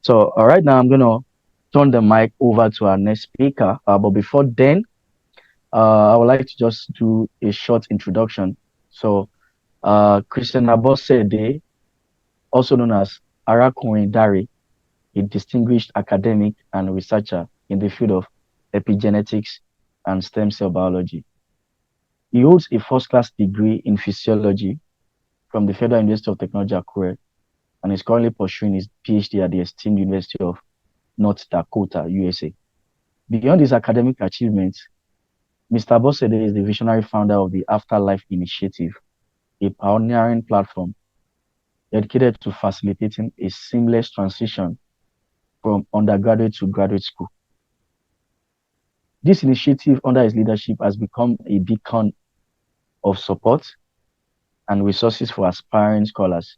So right now I'm gonna turn the mic over to our next speaker. But before then, I would like to just do a short introduction. So Christian Abosede, also known as ARAKUNRINDARE, a distinguished academic and researcher in the field of epigenetics and stem cell biology. He holds a first-class degree in physiology from the Federal University of Technology, Akure, and is currently pursuing his PhD at the esteemed University of North Dakota, USA. Beyond his academic achievements, Mr. Abosede is the visionary founder of the Afterlife Initiative, a pioneering platform dedicated to facilitating a seamless transition from undergraduate to graduate school. This initiative, under his leadership, has become a beacon of support and resources for aspiring scholars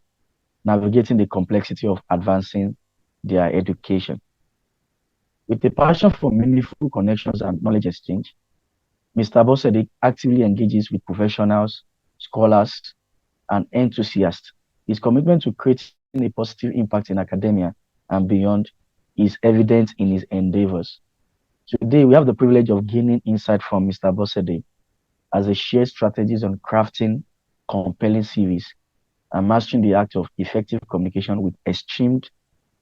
navigating the complexity of advancing their education. With a passion for meaningful connections and knowledge exchange, Mr. Abosede actively engages with professionals, scholars, and enthusiasts. His commitment to creating a positive impact in academia and beyond is evident in his endeavors. Today, we have the privilege of gaining insight from Mr. Abosede as he shares strategies on crafting compelling CVs and mastering the act of effective communication with esteemed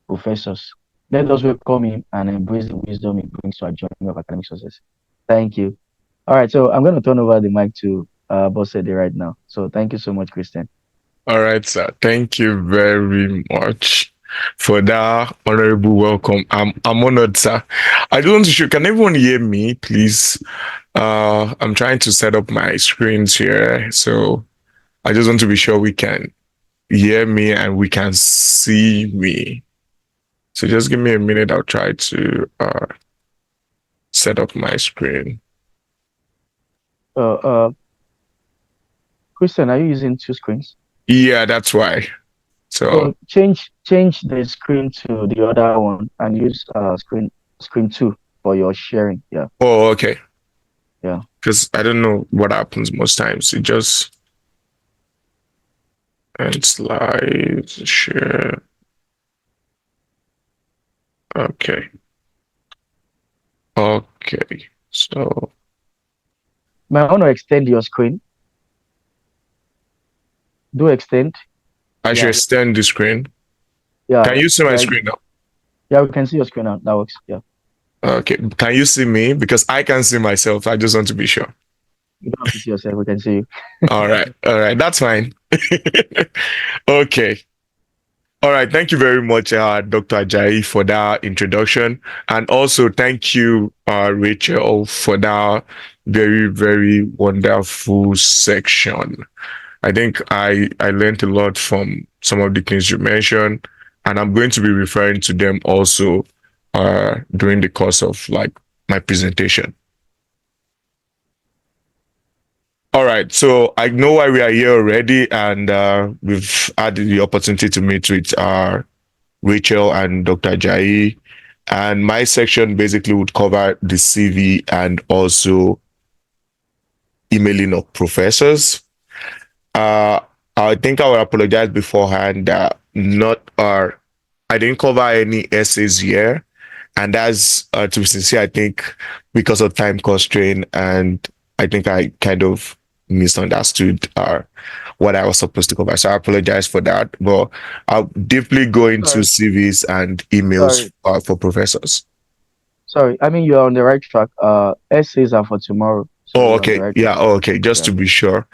professors. Let us welcome him and embrace the wisdom he brings to our journey of academic success. Thank you. All right, so I'm going to turn over the mic to Abosede right now. So thank you so much, Christian. All right, sir. Thank you very much for that honorable welcome. I'm honored, sir. I don't want to show. Can everyone hear me, please? I'm trying to set up my screens here, so I just want to be sure we can hear me and we can see me. So just give me a minute. I'll try to set up my screen. Christian, are you using two screens? Yeah, that's why. So change the screen to the other one and use screen 2 for your sharing. Yeah. Oh, okay. Yeah. Because I don't know what happens most times. It just and slides share. Okay. Okay. So May I want to extend your screen? Do extend. I should Yeah. extend the screen. Yeah. Can you see my Yeah. screen now? Yeah, we can see your screen now. That works. Yeah. Okay. Can you see me? Because I can see myself. I just want to be sure. You don't have to see yourself. We can see you. All right. All right. That's fine. Okay. All right. Thank you very much, Dr. Ajayi, for that introduction. And also thank you, Rachel, for that very, very wonderful section. I think I learned a lot from some of the things you mentioned, and I'm going to be referring to them also during the course of like my presentation. All right, so I know why we are here already, and we've had the opportunity to meet with Rachel and Dr. Ajayi, and my section basically would cover the CV and also emailing of professors. I think I will apologize beforehand that I didn't cover any essays here, and that's to be sincere. I think because of time constraint, and I think I kind of misunderstood what I was supposed to cover. So I apologize for that. But I'll deeply go into CVs and emails for professors. Sorry, I mean you're on the right track. Essays are for tomorrow. So Oh, okay. Right yeah. Oh, okay. Just to be sure.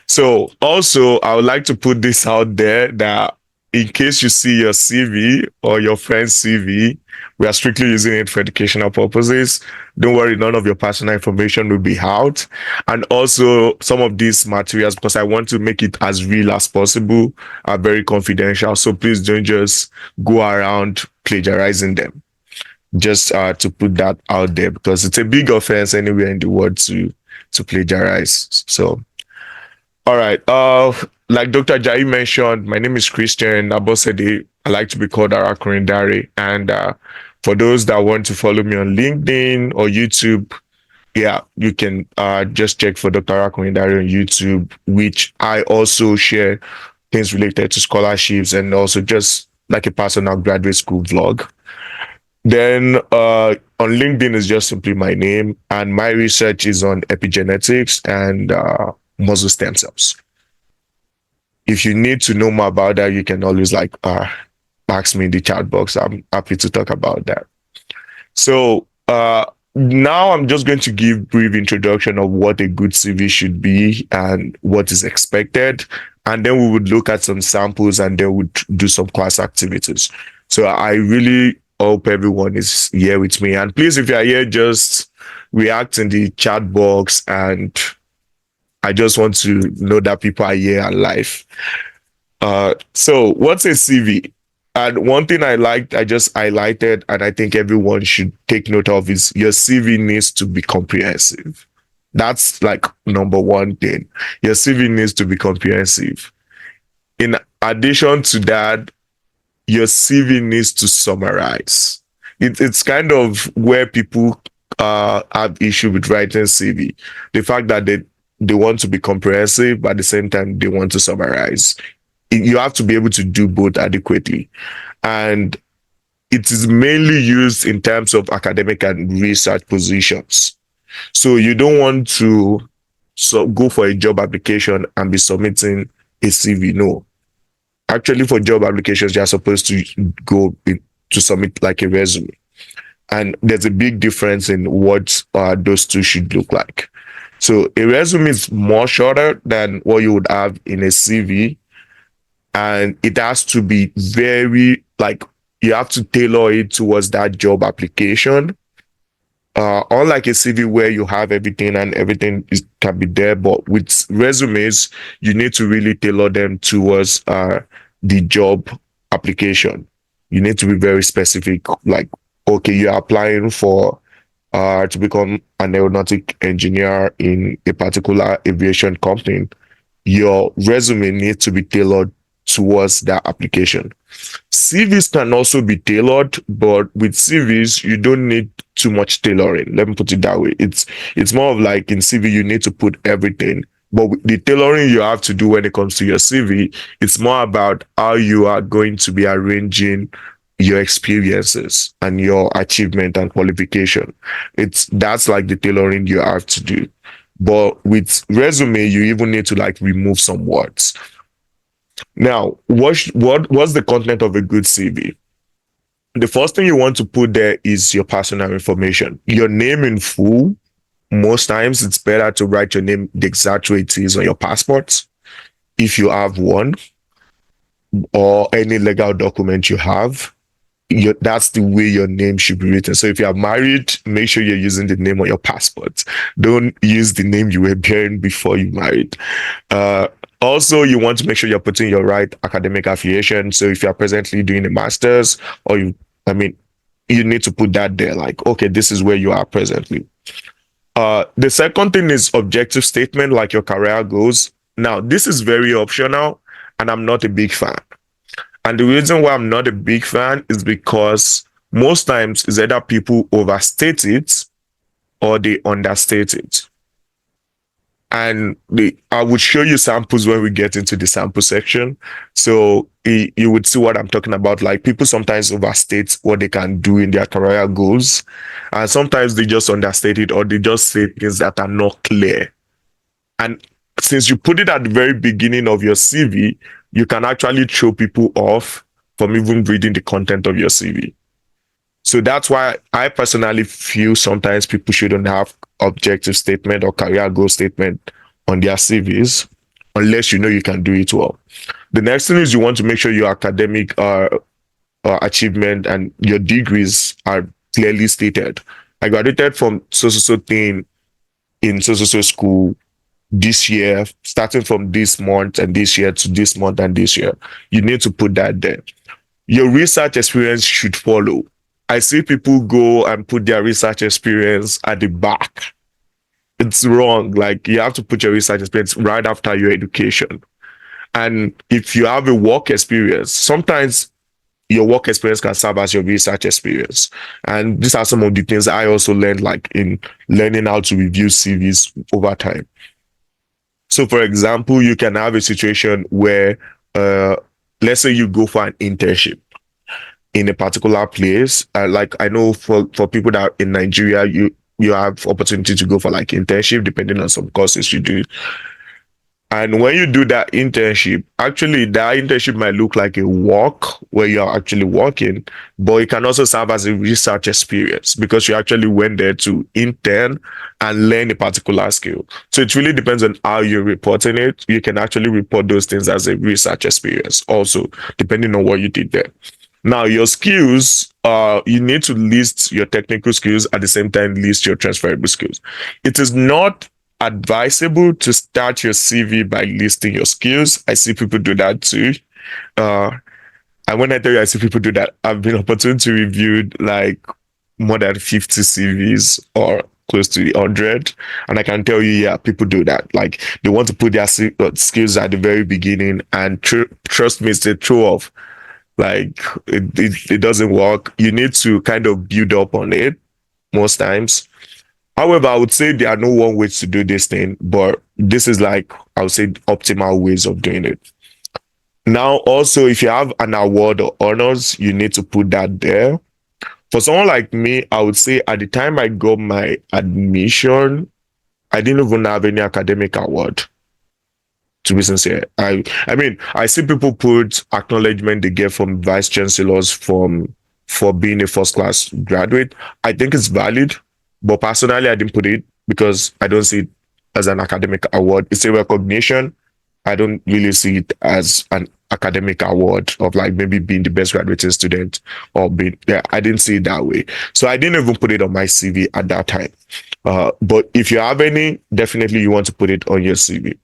So also I would like to put this out there that in case you see your CV or your friend's CV, we are strictly using it for educational purposes. Don't worry, none of your personal information will be out. And also some of these materials, because I want to make it as real as possible, are very confidential. So please don't just go around plagiarizing them. Just to put that out there, because it's a big offense anywhere in the world to plagiarize. So all right. Like Dr. Ajayi mentioned, my name is Christian Abosede. I like to be called ARAKUNRINDARE. And for those that want to follow me on LinkedIn or YouTube, yeah, you can just check for Dr. ARAKUNRINDARE on YouTube, which I also share things related to scholarships and also just like a personal graduate school vlog. Then on LinkedIn is just simply my name, and my research is on epigenetics and muscle stem cells. If you need to know more about that, you can always ask me in the chat box. I'm happy to talk about that. So now I'm just going to give brief introduction of what a good CV should be and what is expected, and then we would look at some samples and then we'd do some class activities. So I really hope everyone is here with me, and please, if you are here, just react in the chat box, and I just want to know that people are here alive. So what's a CV? And one thing I just highlighted, and I think everyone should take note of, is your CV needs to be comprehensive. That's like number one thing. Your CV needs to be comprehensive. In addition to that, your CV needs to summarize. It's kind of where people have issue with writing CV. The fact that they want to be comprehensive, but at the same time they want to summarize. You have to be able to do both adequately, and it is mainly used in terms of academic and research positions. So you don't want to go for a job application and be submitting a CV. No, actually, for job applications, you are supposed to to submit like a resume, and there's a big difference in what those two should look like. So a resume is more shorter than what you would have in a CV, and it has to be very you have to tailor it towards that job application. Unlike a CV where you have everything and can be there, but with resumes, you need to really tailor them towards the job application. You need to be very specific. Like, okay, you're applying for to become an aeronautic engineer in a particular aviation company. Your resume needs to be tailored towards that application. CVs can also be tailored, but with CVs, you don't need too much tailoring. Let me put it that way. It's more of like in CV, you need to put everything. But with the tailoring you have to do when it comes to your CV, it's more about how you are going to be arranging your experiences and your achievement and qualification. That's like the tailoring you have to do. But with resume, you even need to remove some words. Now, what's the content of a good CV? The first thing you want to put there is your personal information, your name in full. Most times it's better to write your name the exact way it is on your passport, if you have one, or any legal document you have. That's the way your name should be written. So if you are married, make sure you're using the name on your passport. Don't use the name you were bearing before you married. Also, you want to make sure you're putting your right academic affiliation. So if you're presently doing a master's, you need to put that there. Like, okay, this is where you are presently. The second thing is objective statement, like your career goals. Now, this is very optional, and I'm not a big fan. And the reason why I'm not a big fan is because most times it's either people overstate it or they understate it. And I would show you samples when we get into the sample section. So you would see what I'm talking about. Like, people sometimes overstate what they can do in their career goals. And sometimes they just understate it, or they just say things that are not clear. And since you put it at the very beginning of your CV, you can actually throw people off from even reading the content of your CV. So that's why I personally feel sometimes people shouldn't have objective statement or career goal statement on their CVs unless you know you can do it well. The next thing is you want to make sure your academic achievement and your degrees are clearly stated. I graduated from so thing in so school this year, starting from this month and this year to this month and this year. You need to put that there. Your research experience should follow. I see people go and put their research experience at the back. It's wrong. Like, you have to put your research experience right after your education. And if you have a work experience, sometimes your work experience can serve as your research experience. And these are some of the things I also learned, like in learning how to review CVs over time. So, for example, you can have a situation where, let's say you go for an internship. in a particular place. Like I know for people that are in Nigeria, you have opportunity to go for like internship depending on some courses you do. And when you do that internship, actually that internship might look like a work where you're actually working, but it can also serve as a research experience because you actually went there to intern and learn a particular skill. So it really depends on how you're reporting it. You can actually report those things as a research experience also, depending on what you did there. Now, your skills, you need to list your technical skills at the same time, list your transferable skills. It is not advisable to start your CV by listing your skills. I see people do that too. Uh, and when I tell you I see people do that, I've been opportune to review like more than 50 CVs or close to 100. And I can tell you, yeah, people do that. Like they want to put their skills at the very beginning and trust me, it's a throw off. Like it doesn't work. You need to kind of build up on it most times. However, I would say there are no one ways to do this thing, but this is like, I would say, optimal ways of doing it. Now, also, if you have an award or honors, you need to put that there. For someone like me, I would say at the time I got my admission, I didn't even have any academic award. To be sincere, I mean, I see people put acknowledgement they get from vice chancellors for being a first class graduate. I think it's valid, but personally, I didn't put it because I don't see it as an academic award. It's a recognition. I don't really see it as an academic award of like maybe being the best graduating student or being, yeah, I didn't see it that way. So I didn't even put it on my CV at that time. But if you have any, definitely you want to put it on your CV.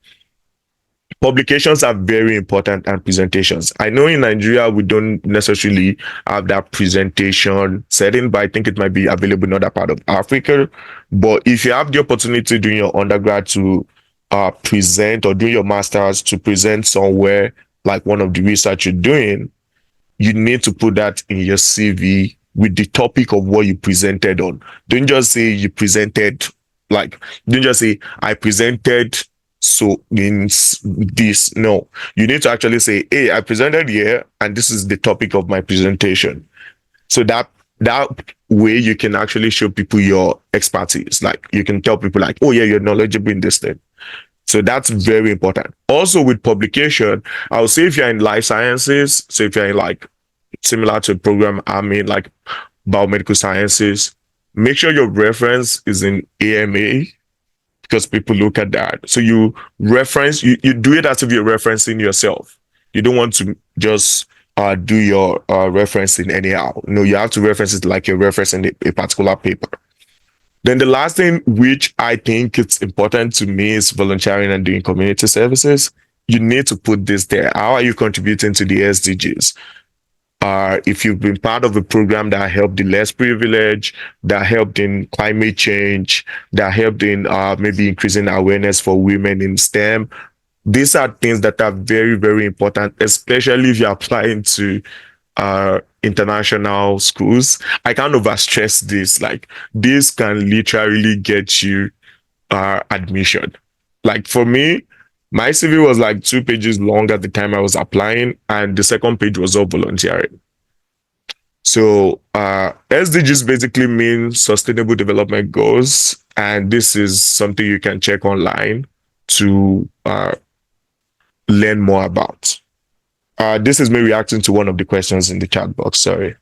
Publications are very important, and presentations. I know in Nigeria we don't necessarily have that presentation setting, but I think it might be available in other part of Africa. But if you have the opportunity during your undergrad to present, or during your masters to present somewhere like one of the research you're doing, you need to put that in your CV with the topic of what you presented on. Don't just say you presented, like, don't just say I presented so means this. No, you need to actually say, hey, I presented here and this is the topic of my presentation. So that way you can actually show people your expertise. Like you can tell people like, oh yeah, you're knowledgeable in this thing. So that's very important. Also with publication, I would say if you're in life sciences, so if you're in like similar to a program I'm in, like biomedical sciences, make sure your reference is in AMA because people look at that. So you reference, you do it as if you're referencing yourself. You don't want to just do your referencing anyhow. No, you have to reference it like you're referencing a particular paper. Then the last thing, which I think it's important to me, is volunteering and doing community services. You need to put this there. How are you contributing to the SDGs? If you've been part of a program that helped the less privileged, that helped in climate change, that helped in maybe increasing awareness for women in STEM, these are things that are very, very important, especially if you're applying to international schools. I can't overstress this. Like, this can literally get you admission. Like for me, my CV was like 2 pages long at the time I was applying, and the second page was all volunteering. So SDGs basically mean Sustainable Development Goals, and this is something you can check online to learn more about. This is me reacting to one of the questions in the chat box. Sorry.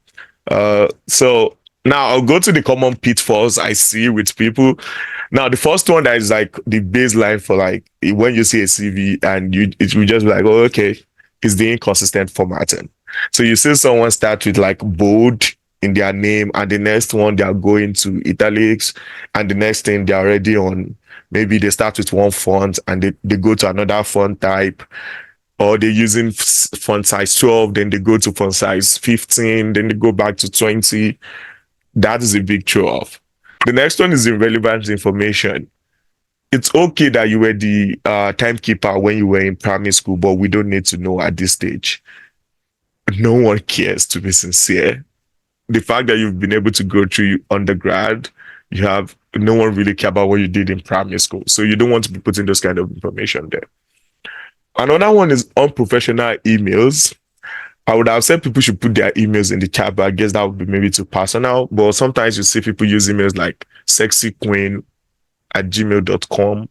So now I'll go to the common pitfalls I see with people. Now, the first one that is like the baseline for like when you see a CV and it will just be like, oh, okay, it's the inconsistent formatting. So you see someone start with like bold in their name, and the next one they are going to italics, and the next thing they're already on, maybe they start with one font and they go to another font type, or they're using font size 12, then they go to font size 15, then they go back to 20. That is a big throw off. The next one is irrelevant information. It's okay that you were the timekeeper when you were in primary school, but we don't need to know at this stage. No one cares, to be sincere. The fact that you've been able to go through undergrad, you have no one really care about what you did in primary school. So you don't want to be putting those kind of information there. Another one is unprofessional emails. I would have said people should put their emails in the chat, but I guess that would be maybe too personal. But sometimes you see people use emails like sexyqueen@gmail.com,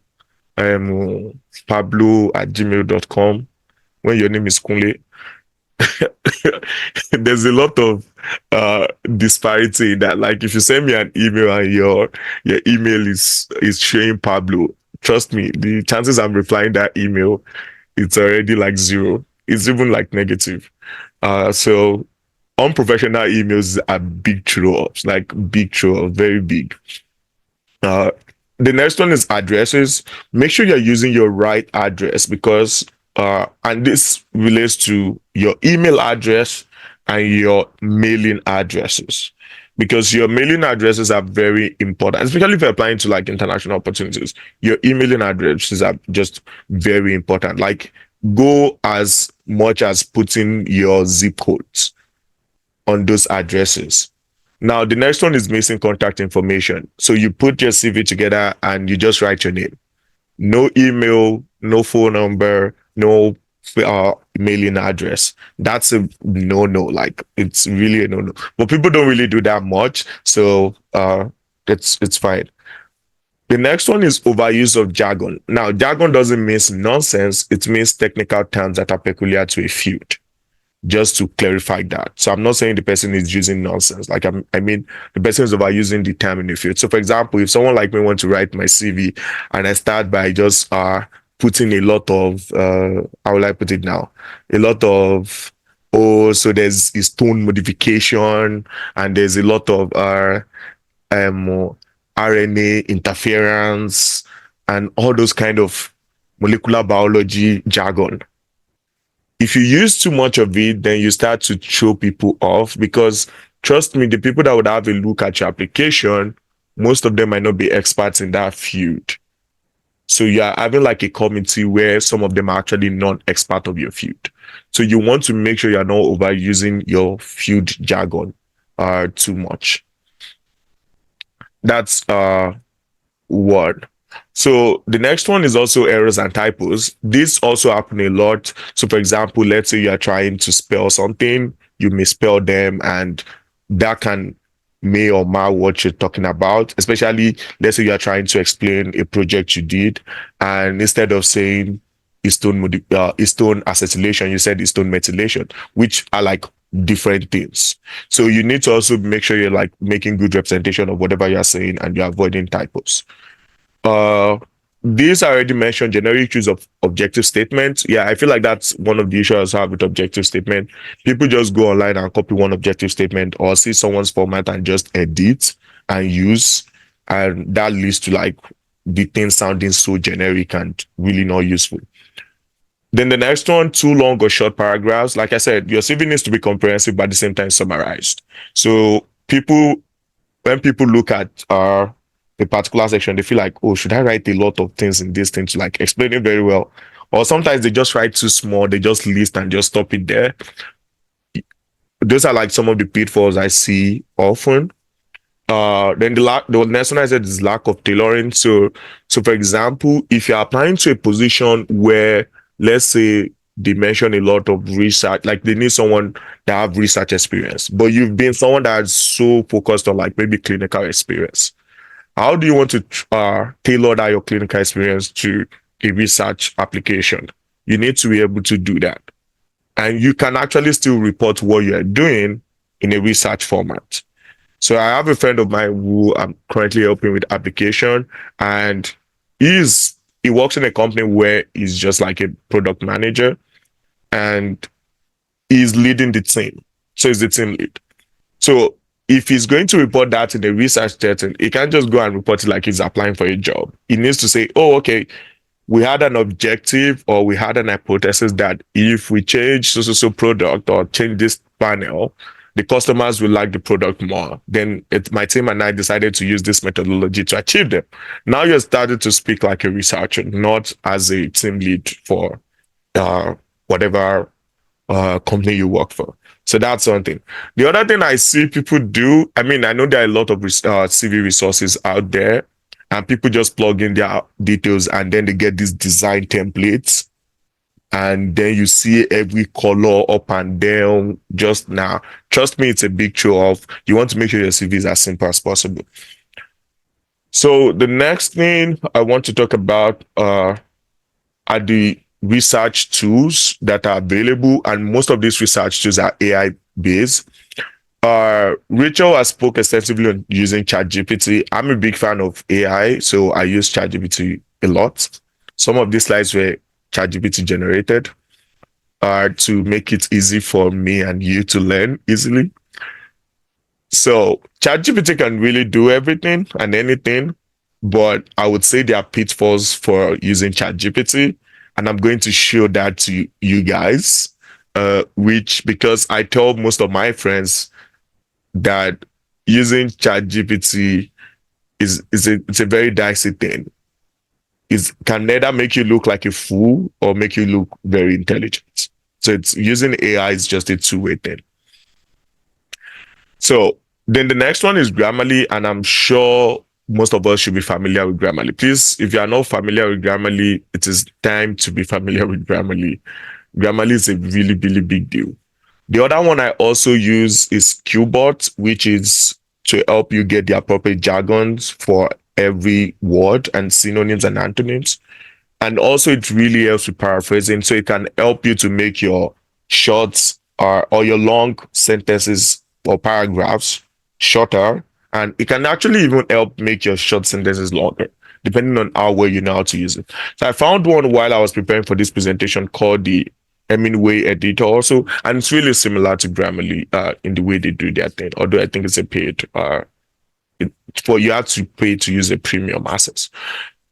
pablo@gmail.com when your name is Kunle. There's a lot of disparity in that. Like if you send me an email and your email is showing Pablo, trust me, the chances I'm replying that email, it's already like zero. It's even like negative. So unprofessional emails are big throw ups, like big throw ups, very big. Uh, the next one is addresses. Make sure you're using your right address because, and this relates to your email address and your mailing addresses because your mailing addresses are very important, especially if you're applying to like international opportunities. Your emailing addresses are just very important. Like, go as much as putting your zip codes on those addresses. Now, the next one is missing contact information. So you put your CV together and you just write your name. No email, no phone number, no mailing address. That's a no. Like, it's really a no. But people don't really do that much, so it's fine. The next one is overuse of jargon. Now, jargon doesn't mean nonsense. It means technical terms that are peculiar to a field, just to clarify that. So I'm not saying the person is using nonsense. Like, I mean, the person is overusing the term in the field. So for example, if someone like me wants to write my CV and I start by just putting a lot of, how will I put it now? A lot of, so there's a tone modification and there's a lot of RNA interference and all those kind of molecular biology jargon. If you use too much of it, then you start to throw people off because trust me, the people that would have a look at your application, most of them might not be experts in that field. So you are having like a committee where some of them are actually not expert of your field. So you want to make sure you're not overusing your field jargon too much. That's one. So the next one is also errors and typos. This also happen a lot. So for example, let's say you are trying to spell something, you misspell them, and that can may or mar what you're talking about. Especially, let's say you are trying to explain a project you did, and instead of saying histone acetylation, you said histone methylation, which are like different things. So you need to also make sure you're like making good representation of whatever you're saying and you're avoiding typos. These I already mentioned, generic use of objective statements. Yeah, I feel like that's one of the issues I have with objective statement. People just go online and copy one objective statement or see someone's format and just edit and use, and that leads to like the thing sounding so generic and really not useful. Then the next one, too long or short paragraphs. Like I said, your CV needs to be comprehensive but at the same time summarized. So when people look at a particular section, they feel like, oh, should I write a lot of things in this thing to like explain it very well? Or sometimes they just write too small, they just list and just stop it there. Those are like some of the pitfalls I see often. Then the next one I said is lack of tailoring. So for example, if you're applying to a position where, let's say, they mention a lot of research, like they need someone that have research experience, but you've been someone that's so focused on like maybe clinical experience. How do you want to tailor that your clinical experience to a research application? You need to be able to do that. And you can actually still report what you are doing in a research format. So I have a friend of mine who I'm currently helping with application, and he works in a company where he's just like a product manager and he's leading the team. So he's the team lead. So if he's going to report that in a research setting, he can't just go and report it like he's applying for a job. He needs to say, oh, okay, we had an objective or we had an hypothesis that if we change so product or change this panel, the customers will like the product more. Then my team and I decided to use this methodology to achieve them. Now you're starting to speak like a researcher, not as a team lead for whatever company you work for. So that's one thing. The other thing I see people do, I mean, I know there are a lot of CV resources out there, and people just plug in their details and then they get these design templates and then you see every color up and down just now. Trust me, it's a big show off. You want to make sure your CV is as simple as possible. So the next thing I want to talk about are the research tools that are available, and most of these research tools are AI based. Rachel has spoke extensively on using ChatGPT. I'm a big fan of AI, so I use ChatGPT a lot. Some of these slides were ChatGPT generated to make it easy for me and you to learn easily. So ChatGPT can really do everything and anything, but I would say there are pitfalls for using ChatGPT, and I'm going to show that to you guys. Which because I tell most of my friends that using ChatGPT it's a very dicey thing. It can neither make you look like a fool or make you look very intelligent. So it's using AI is just a two-way thing. So then the next one is Grammarly, and I'm sure most of us should be familiar with Grammarly. Please, if you are not familiar with Grammarly, it is time to be familiar with Grammarly. Grammarly is a really, really big deal. The other one I also use is Qbot, which is to help you get the appropriate jargons for every word and synonyms and antonyms. And also, it really helps with paraphrasing. So it can help you to make your short or your long sentences or paragraphs shorter. And it can actually even help make your short sentences longer, depending on how well you know how to use it. So I found one while I was preparing for this presentation called the Hemingway editor also, and it's really similar to Grammarly in the way they do their thing. Although I think it's a paid for you have to pay to use a premium access.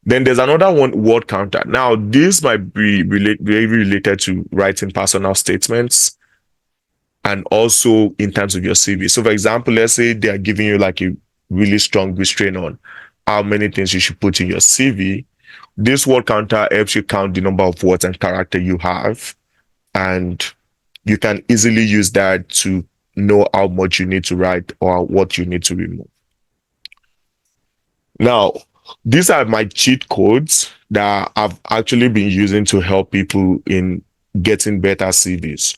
Then there's another one, word counter. Now this might be very related to writing personal statements and also in terms of your CV. So for example, let's say they are giving you like a really strong restraint on how many things you should put in your CV. This word counter helps you count the number of words and character you have, and you can easily use that to know how much you need to write or what you need to remove. Now, these are my cheat codes that I've actually been using to help people in getting better CVs.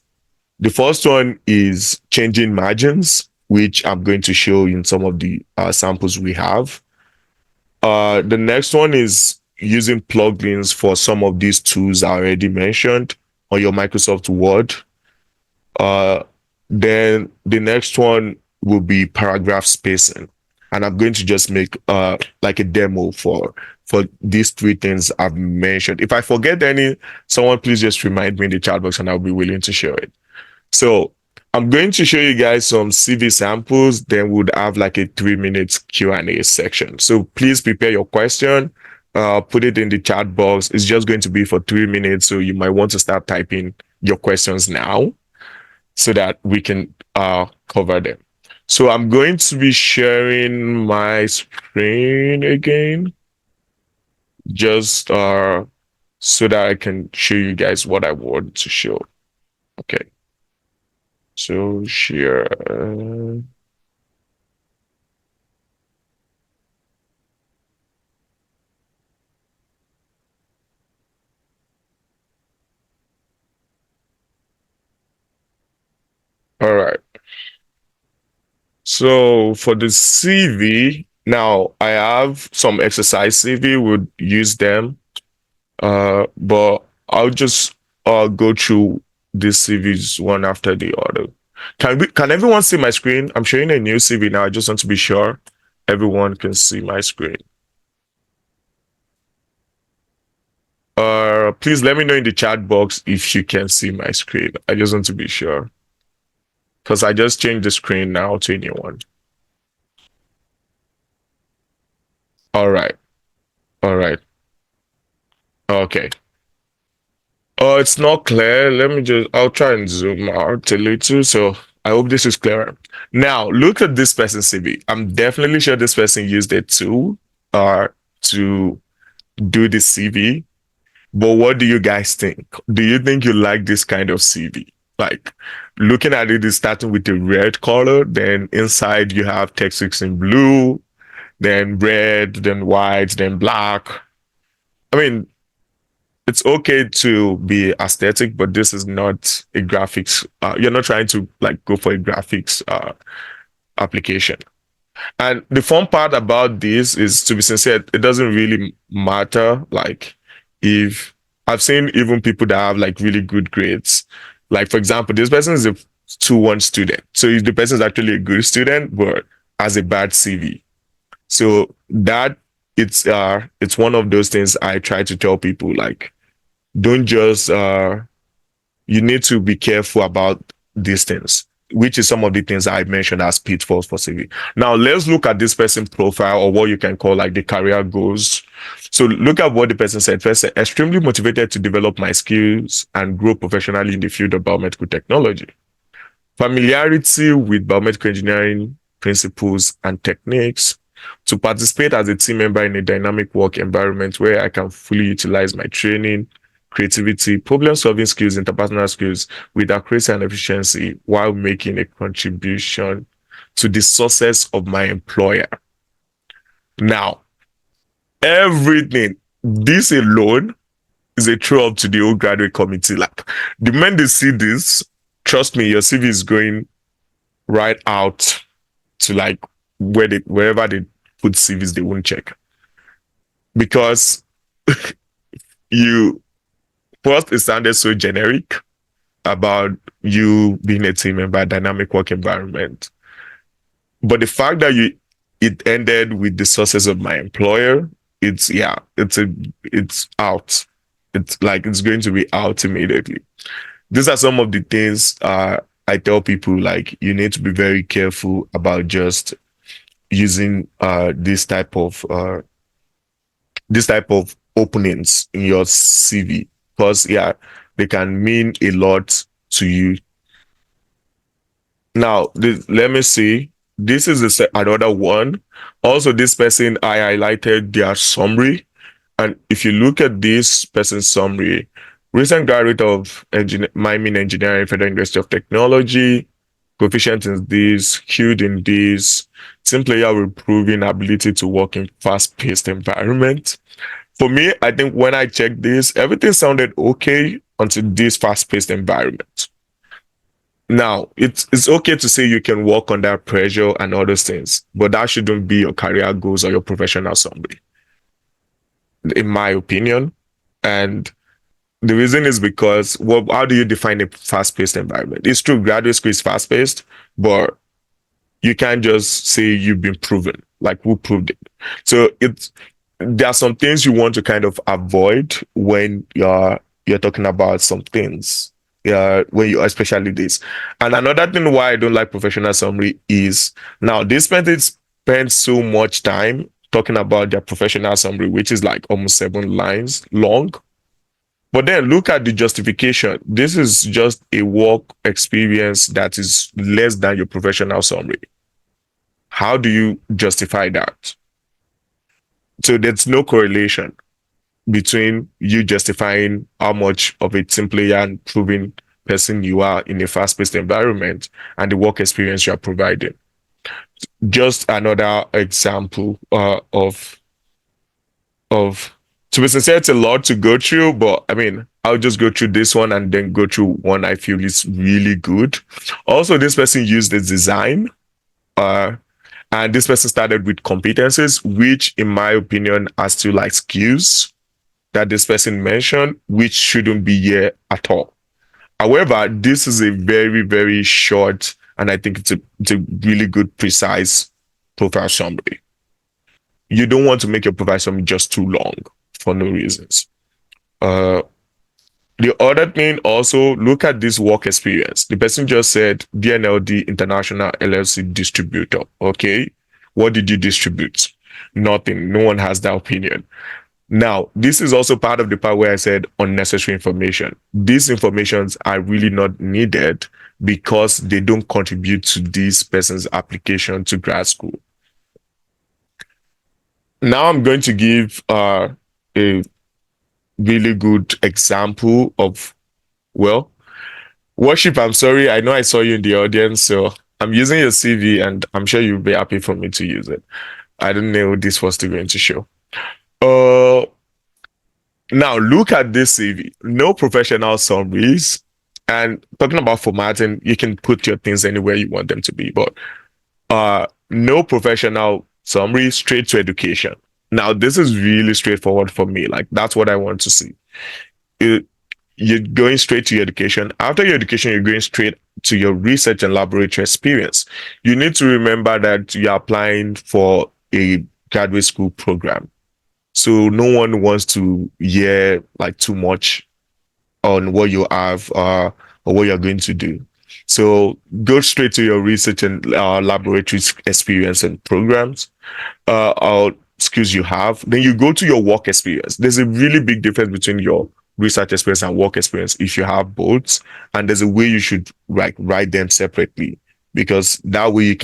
The first one is changing margins, which I'm going to show in some of the samples we have. The next one is using plugins for some of these tools I already mentioned on your Microsoft Word. Then the next one will be paragraph spacing, and I'm going to just make like a demo for these three things I've mentioned. If I forget any, someone please just remind me in the chat box, and I'll be willing to share it. So I'm going to show you guys some CV samples. Then we'll have like a 3 minutes Q&A section. So please prepare your question. Put it in the chat box. It's just going to be for 3 minutes, so you might want to start typing your questions now, so that we can cover them. So I'm going to be sharing my screen again, just so that I can show you guys what I want to show. Okay. So share. All right. So for the CV, now I have some exercise CV, would use them. But I'll just go through these CVs one after the other. Can everyone see my screen? I'm showing a new CV now. I just want to be sure everyone can see my screen. Please let me know in the chat box if you can see my screen. I just want to be sure, because I just changed the screen now to a new one. All right. All right. Okay. Oh, it's not clear. I'll try and zoom out a little. So I hope this is clearer. Now, look at this person's CV. I'm definitely sure this person used a tool to do the CV. But what do you guys think? Do you think you like this kind of CV? Like, looking at it is starting with the red color, then inside you have text in blue, then red, then white, then black. I mean, it's okay to be aesthetic, but this is not a graphics. You're not trying to like go for a graphics application. And the fun part about this is, to be sincere, it doesn't really matter. Like, if I've seen even people that have like really good grades, like for example, this person is a 2-1 student. So the person is actually a good student, but has a bad CV. So that it's one of those things I try to tell people, like, don't just you need to be careful about these things, which is some of the things I mentioned as pitfalls for CV. Now, let's look at this person profile, or what you can call like the career goals. So look at what the person said. First, extremely motivated to develop my skills and grow professionally in the field of biomedical technology. Familiarity with biomedical engineering principles and techniques, to participate as a team member in a dynamic work environment where I can fully utilize my training, creativity, problem solving skills, interpersonal skills with accuracy and efficiency while making a contribution to the success of my employer. Now, everything, this alone is a throw up to the whole graduate committee. Like, the moment they see this, trust me, your CV is going right out to like wherever they put CVs, they won't check, because you first, it sounded so generic about you being a team member, dynamic work environment, but the fact that you it ended with the success of my employer, it's yeah, it's out. It's like it's going to be out immediately. These are some of the things I tell people, like, you need to be very careful about just using this type of openings in your CV, because yeah, they can mean a lot to you. Now, let me see. This is another one. Also, this person, I highlighted their summary, and if you look at this person's summary, recent graduate of mining engineering, Federal University of Technology, proficient in this, skilled in this, team player with proven ability to work in fast-paced environment. For me, I think when I checked this, everything sounded okay until this fast-paced environment. Now, it's okay to say you can work under pressure and other things, but that shouldn't be your career goals or your professional summary, in my opinion. And the reason is because, well, how do you define a fast-paced environment? It's true, graduate school is fast-paced, but you can't just say you've been proven. Like, who proved it? So there are some things you want to kind of avoid when you're talking about some things. Yeah, when you, especially this. And another thing why I don't like professional summary is, now this person spend so much time talking about their professional summary, which is like almost 7 lines long. But then look at the justification. This is just a work experience that is less than your professional summary. How do you justify that? So there's no correlation between you justifying how much of a team player and proven person you are in a fast-paced environment and the work experience you are providing. Just another example of to be sincere, it's a lot to go through, but I mean, I'll just go through this one and then go through one I feel is really good. Also, this person used the design, and this person started with competencies, which in my opinion are still like skills that this person mentioned, which shouldn't be here at all. However, this is a very, very short, and I think it's a really good, precise profile summary. You don't want to make your profile summary just too long for no reasons. Uh, the other thing, also look at this work experience. The person just said DNLD International LLC distributor. Okay, what did you distribute? Nothing. No one has that opinion. Now, this is also part of the part where I said unnecessary information. These informations are really not needed because they don't contribute to this person's application to grad school. Now I'm going to give a really good example of, well, Worship, I'm sorry. I know I saw you in the audience, so I'm using your CV and I'm sure you'll be happy for me to use it. I didn't know this was still going to show. Uh, Now look at this CV. No professional summaries. And talking about formatting, you can put your things anywhere you want them to be, but no professional summary, straight to education. Now this is really straightforward for me. Like that's what I want to see. It, you're going straight to your education. After your education, you're going straight to your research and laboratory experience. You need to remember that you're applying for a graduate school program. So no one wants to hear like too much on what you have or what you're going to do. So go straight to your research and laboratory experience and programs or skills you have. Then you go to your work experience. There's a really big difference between your research experience and work experience if you have both. And there's a way you should write them separately because that way you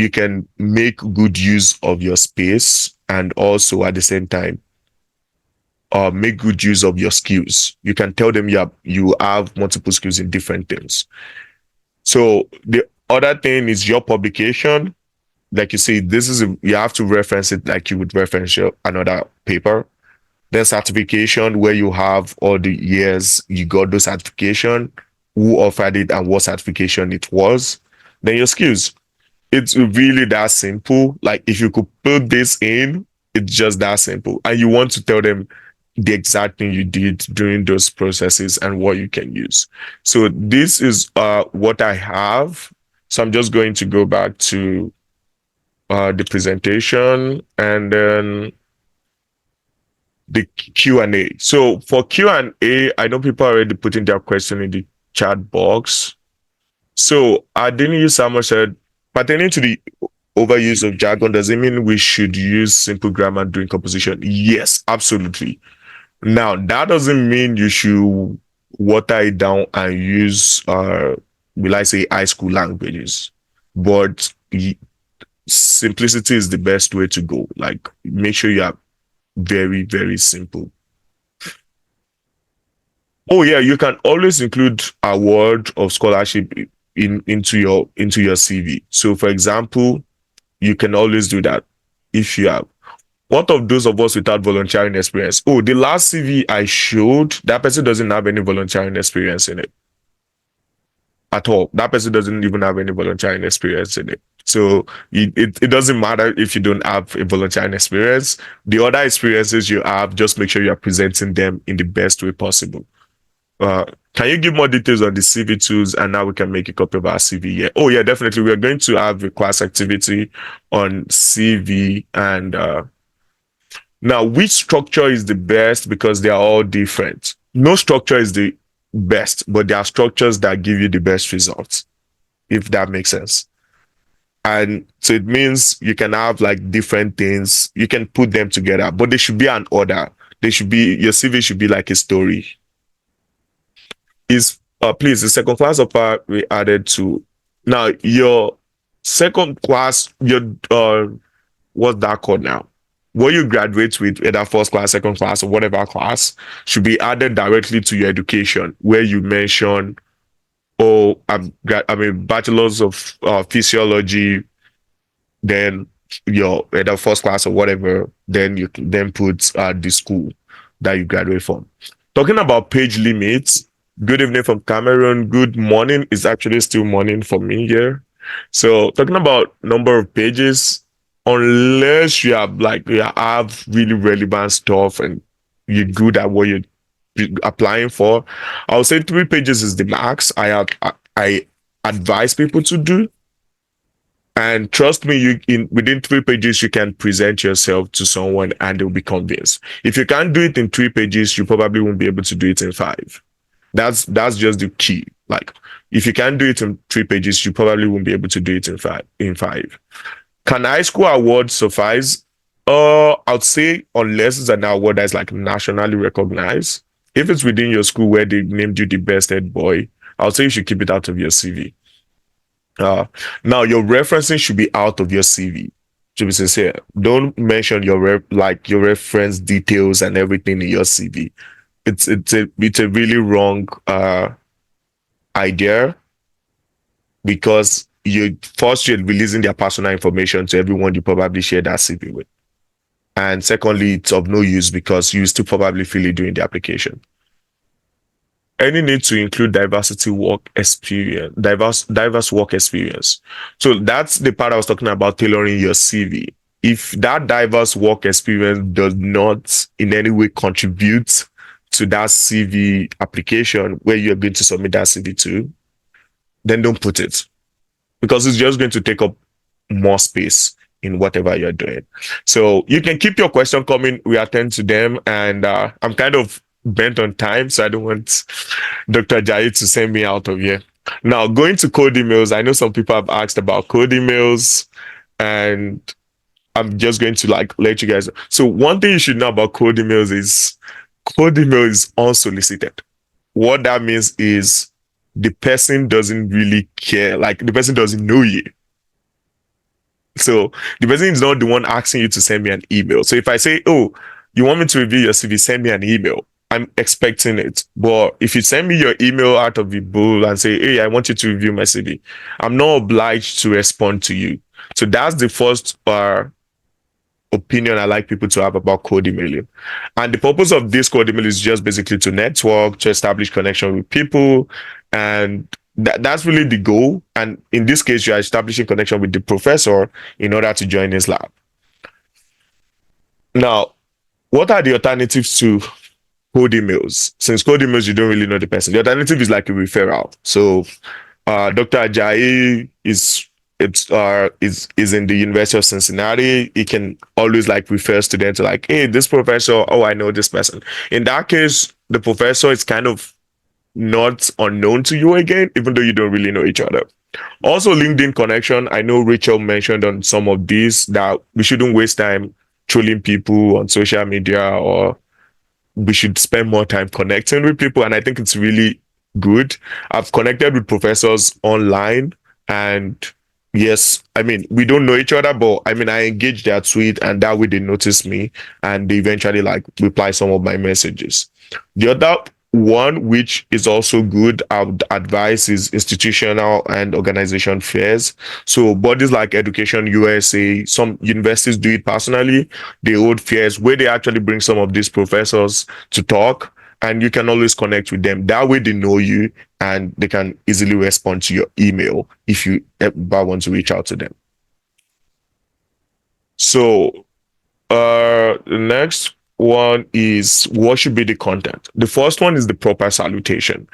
can make good use of your space and also at the same time make good use of your skills. You can tell them you have multiple skills in different things. So the other thing is your publication. Like you say, you have to reference it like you would reference another paper. Then certification, where you have all the years you got those certification, who offered it, and what certification it was. Then your skills. It's really that simple. Like if you could put this in, it's just that simple. And you want to tell them the exact thing you did during those processes and what you can use. So this is what I have. So I'm just going to go back to the presentation and then the Q&A. So for Q&A, I know people are already putting their question in the chat box. So Adini Samo said, pertaining to the overuse of jargon, does it mean we should use simple grammar during composition? Yes, absolutely. Now, that doesn't mean you should water it down and use, will I say, high school languages. But simplicity is the best way to go. Like, make sure you are very, very simple. Oh yeah, you can always include award of scholarship into your CV. So, for example, you can always do that if you have. What of those of us without volunteering experience? Oh, the last CV I showed, that person doesn't have any volunteering experience in it at all. That person doesn't even have any volunteering experience in it. So it doesn't matter if you don't have a volunteering experience. The other experiences you have, just make sure you are presenting them in the best way possible. Can you give more details on the CV tools and now we can make a copy of our CV? Yeah. Oh yeah, definitely. We're going to have a class activity on CV and now, which structure is the best because they are all different? No structure is the best, but there are structures that give you the best results, if that makes sense. And so it means you can have like different things, you can put them together, but they should be an order. Your CV should be like a story. Please, the second class offer we added to now your second class, what's that called now? What you graduate with, either first class, second class, or whatever class, should be added directly to your education, where you mention, oh, I'm a bachelor's of physiology, then your either first class or whatever, then you can then put the school that you graduate from. Talking about page limits, good evening from Cameroon. Good morning. It's actually still morning for me here. So talking about number of pages, unless you have really relevant stuff and you're good at what you're applying for, I would say 3 pages is the max. I advise people to do. And trust me, within 3 pages you can present yourself to someone and they'll be convinced. If you can't do it in 3 pages, you probably won't be able to do it in 5. That's just the key. Like if you can't do it in 3 pages, you probably won't be able to do it in 5. Can high school awards suffice? I'd say unless it's an award that's like nationally recognized. If it's within your school where they named you the best head boy, I'll say you should keep it out of your CV. Now your referencing should be out of your CV. To be sincere, don't mention your reference details and everything in your CV. It's a really wrong idea because you're releasing their personal information to everyone you probably share that CV with. And secondly, it's of no use because you still probably feel it during the application. Any need to include diversity work experience, diverse work experience. So that's the part I was talking about tailoring your CV. If that diverse work experience does not in any way contribute to that CV application where you're going to submit that CV to, then don't put it because it's just going to take up more space in whatever you're doing. So you can keep your question coming. We attend to them. And I'm kind of bent on time, so I don't want Dr. Jai to send me out of here. Now, going to code emails, I know some people have asked about code emails, and I'm just going to like let you guys. So one thing you should know about code emails is code email is unsolicited. What that means is the person doesn't really care. Like the person doesn't know you. So the person is not the one asking you to send me an email. So if I say, oh, you want me to review your CV, send me an email. I'm expecting it. But if you send me your email out of the blue and say, hey, I want you to review my CV, I'm not obliged to respond to you. So that's the first opinion I like people to have about cold emailing. And the purpose of this cold email is just basically to network, to establish connection with people. And that's really the goal. And in this case, you are establishing connection with the professor in order to join his lab. Now, what are the alternatives to cold emails? Since cold emails, you don't really know the person. The alternative is like a referral. So Dr. Ajayi is in the University of Cincinnati. He can always like refer students to like, hey, this professor, oh, I know this person. In that case, the professor is kind of not unknown to you again, even though you don't really know each other. Also, LinkedIn connection. I know Rachel mentioned on some of these that we shouldn't waste time trolling people on social media, or we should spend more time connecting with people. And I think it's really good. I've connected with professors online, and yes, I mean, we don't know each other, but I mean, I engage their tweet, and that way they notice me and they eventually like reply some of my messages. The other one, which is also good, I would advise is institutional and organization fairs. So bodies like Education USA, some universities do it personally. They hold fairs where they actually bring some of these professors to talk, and you can always connect with them. That way they know you and they can easily respond to your email if you ever want to reach out to them. So the next one is what should be the content. The first one is the proper salutation.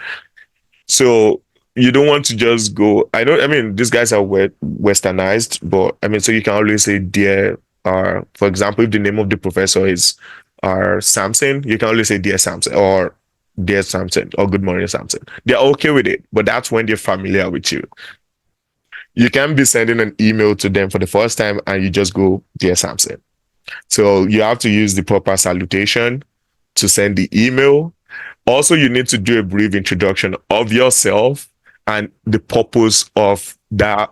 So you don't want to just go, I mean, these guys are westernized, but I mean, so you can always say, dear, for example, if the name of the professor is Samson, you can always say, dear Samson, or dear Samson, or good morning, Samson. They're okay with it, but that's when they're familiar with you. You can be sending an email to them for the first time and you just go, dear Samson. So you have to use the proper salutation to send the email. Also, you need to do a brief introduction of yourself and the purpose of that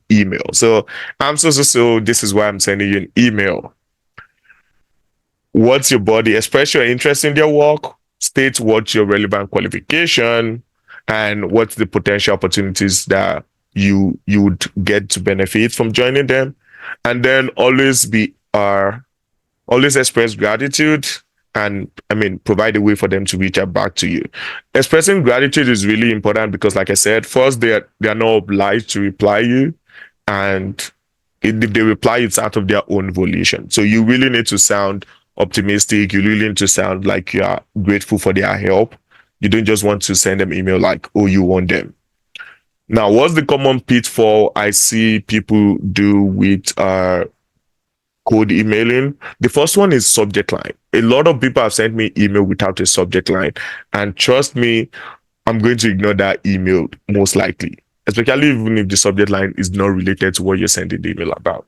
email. So I'm so, this is why I'm sending you an email. What's your body? Express your interest in their work. State what's your relevant qualification and what's the potential opportunities that you would get to benefit from joining them. And then always express gratitude, and I mean, provide a way for them to reach out back to you. Expressing gratitude is really important because, like I said, first they are not obliged to reply you, and if they reply, it's out of their own volition. So you really need to sound optimistic. You really need to sound like you are grateful for their help. You don't just want to send them email like, oh, you want them. Now, what's the common pitfall I see people do with cold emailing? The first one is subject line. A lot of people have sent me email without a subject line, and trust me, I'm going to ignore that email most likely, especially even if the subject line is not related to what you're sending the email about.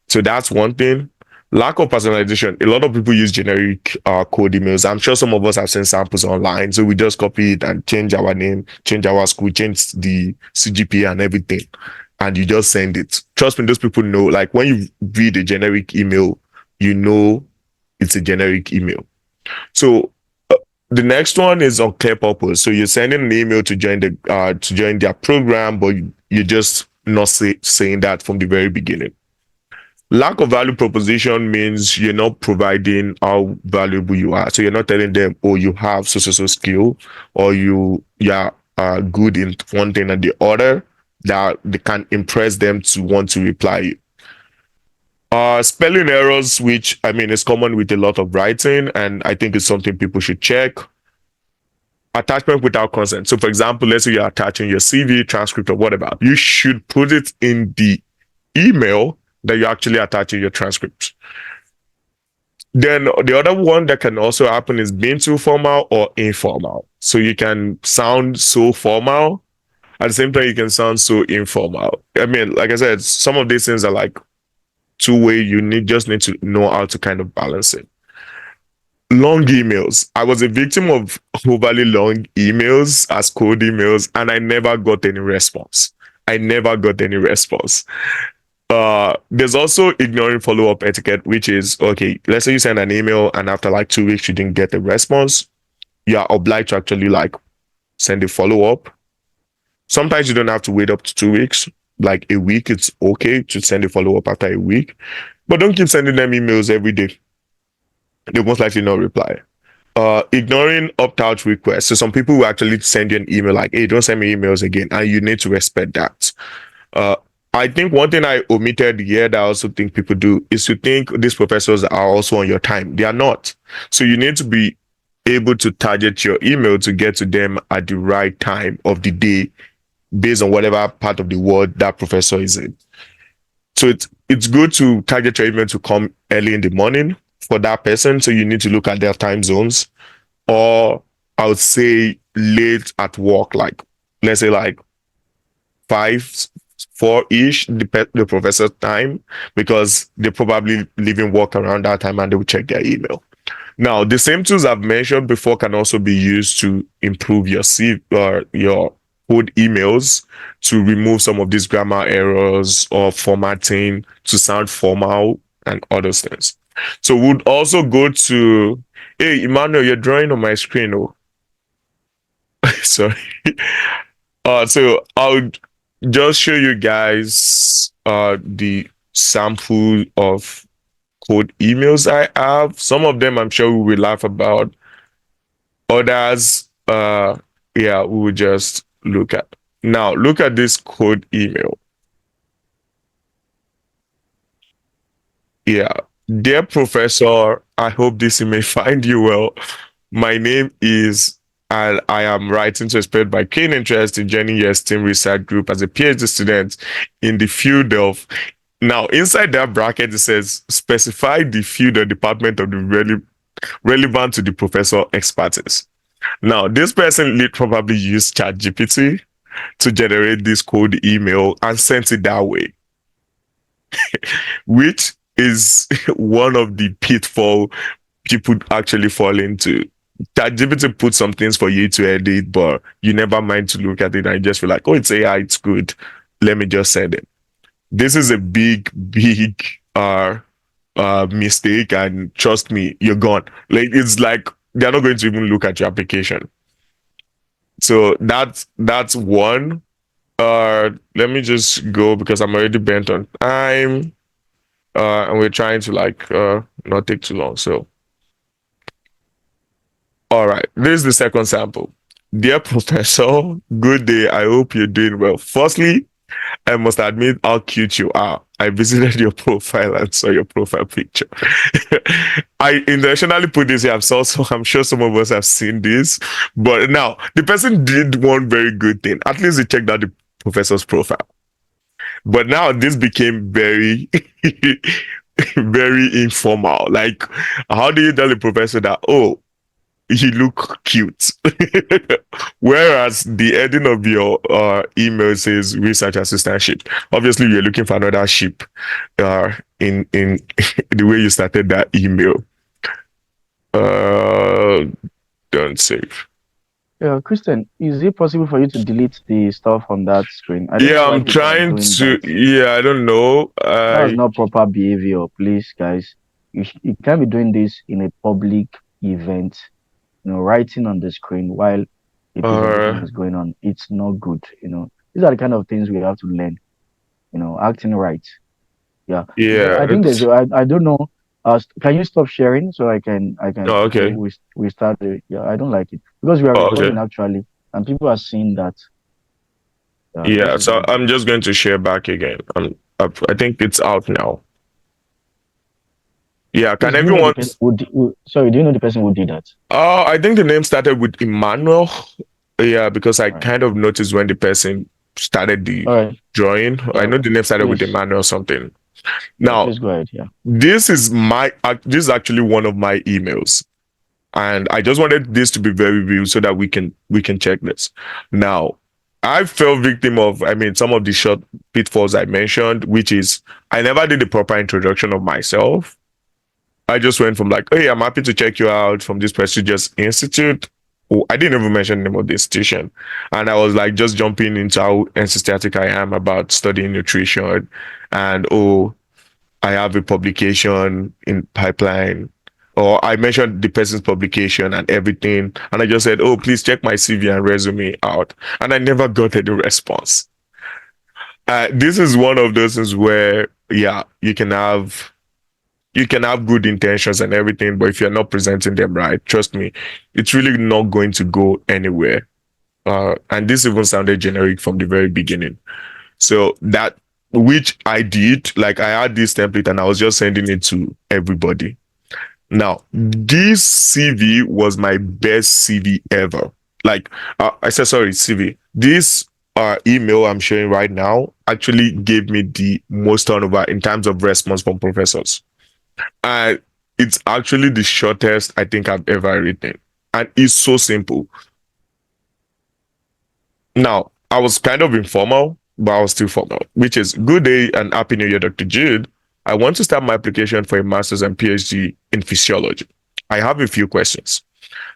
So that's one thing. Lack of personalization. A lot of people use generic code emails. I'm sure some of us have sent samples online, so we just copy it and change our name, change our school, change the CGPA and everything, and you just send it. Trust me, those people know. Like when you read a generic email, you know it's a generic email. So the next one is unclear purpose. So you're sending an email to join their program, but you're just not saying that from the very beginning. Lack of value proposition means you're not providing how valuable you are. So you're not telling them, oh, you have so skill, or you're good in one thing and the other, that they can impress them to want to reply you. Spelling errors, which I mean is common with a lot of writing, and I think it's something people should check. Attachment without consent. So, for example, let's say you're attaching your CV, transcript, or whatever. You should put it in the email that you're actually attaching your transcript. Then the other one that can also happen is being too formal or informal. So you can sound so formal, at the same time you can sound so informal. I mean, like I said, some of these things are like two-way. You just need to know how to kind of balance it. Long emails. I was a victim of overly long emails as cold emails, and I never got any response. I never got any response. There's also ignoring follow-up etiquette, which is okay, let's say you send an email and after like 2 weeks you didn't get a response, you are obliged to actually like send a follow-up. Sometimes you don't have to wait up to 2 weeks, like a week, it's okay to send a follow-up after a week, but don't keep sending them emails every day. They'll most likely not reply. Ignoring opt-out requests. So some people will actually send you an email like, hey, don't send me emails again, and you need to respect that. Uh, I think one thing I omitted here that I also think people do is to think these professors are also on your time. They are not. So you need to be able to target your email to get to them at the right time of the day based on whatever part of the world that professor is in. So it's good to target your email to come early in the morning for that person. So you need to look at their time zones, or I would say late at work, like let's say like 5, 4-ish, the professor's time, because they probably leaving work around that time and they will check their email. Now, the same tools I've mentioned before can also be used to improve your CV or your code emails, to remove some of these grammar errors or formatting to sound formal and other things. So we'd also go to, hey, Emmanuel, you're drawing on my screen. Oh, sorry. So I'll just show you guys the sample of code emails I have. Some of them I'm sure we will laugh about. Others, yeah, we will just look at. Now, look at this code email. Yeah. Dear Professor, I hope this may find you well. My name is, and I am writing to express my keen interest in joining your STEM research group as a PhD student in the field of. Now, inside that bracket, it says specify the field or department of the relevant to the professor expertise. Now, this person probably used ChatGPT to generate this code email and sent it that way, which is one of the pitfall people actually fall into. ChatGPT put some things for you to edit, but you never mind to look at it and you just feel like, oh, it's AI, it's good. Let me just send it. This is a big mistake, and trust me, you're gone. Like, it's like they're not going to even look at your application. So that's one. Let me just go because I'm already bent on time. And we're trying to like not take too long. So all right, this is the second sample. Dear Professor, good day. I hope you're doing well. Firstly, I must admit how cute you are. I visited your profile and saw your profile picture. I intentionally put this here. I'm sure some of us have seen this. But now, the person did one very good thing. At least he checked out the professor's profile. But now this became very, very informal. Like, how do you tell the professor that, oh, you look cute? Whereas the heading of your email says research assistantship. Obviously, you're looking for another ship in the way you started that email. Don't save. Yeah, Christian, is it possible for you to delete the stuff on that screen? I don't Yeah, know why I'm people are trying doing to. that. Yeah, I don't know. That's not proper behavior, please, guys. You can't be doing this in a public event, writing on the screen while a presentation Uh, is going on. It's not good. These are the kind of things we have to learn, acting right. Yeah. So Yeah, I think there's it's I don't know. Can you stop sharing so I can oh, so okay. we start yeah, I don't like it because we are Oh, recording okay. actually and people are seeing that. Yeah, This is so not good. I'm just going to share back again. I think it's out now. Yeah, can Please, do you know the everyone? person sorry, do you know the person who did that? I think the name started with Emmanuel. Yeah, because I All right. kind of noticed when the person started the All right. drawing. I Yeah, know the name started with please. Emmanuel something. Yeah, Now, please go ahead. Yeah. this is actually one of my emails, and I just wanted this to be very real so that we can check this. Now, I fell victim of, I mean, some of the short pitfalls I mentioned, which is I never did the proper introduction of myself. I just went from like, hey, I'm happy to check you out from this prestigious institute. Oh, I didn't even mention the name of the institution. And I was like just jumping into how enthusiastic I am about studying nutrition. And oh, I have a publication in pipeline. Or I mentioned the person's publication and everything. And I just said, oh, please check my CV and resume out. And I never got any response. This is one of those things where, yeah, you can have good intentions and everything, but if you're not presenting them right, trust me, it's really not going to go anywhere. And this even sounded generic from the very beginning. So that which I did, like I had this template and I was just sending it to everybody. Now, this CV was my best CV ever. Like I said, sorry, CV. This email I'm showing right now actually gave me the most turnover in terms of response from professors. And it's actually the shortest I think I've ever written. And it's so simple. Now, I was kind of informal, but I was still formal, which is good day and happy new year, Dr. Jude. I want to start my application for a master's and PhD in physiology. I have a few questions.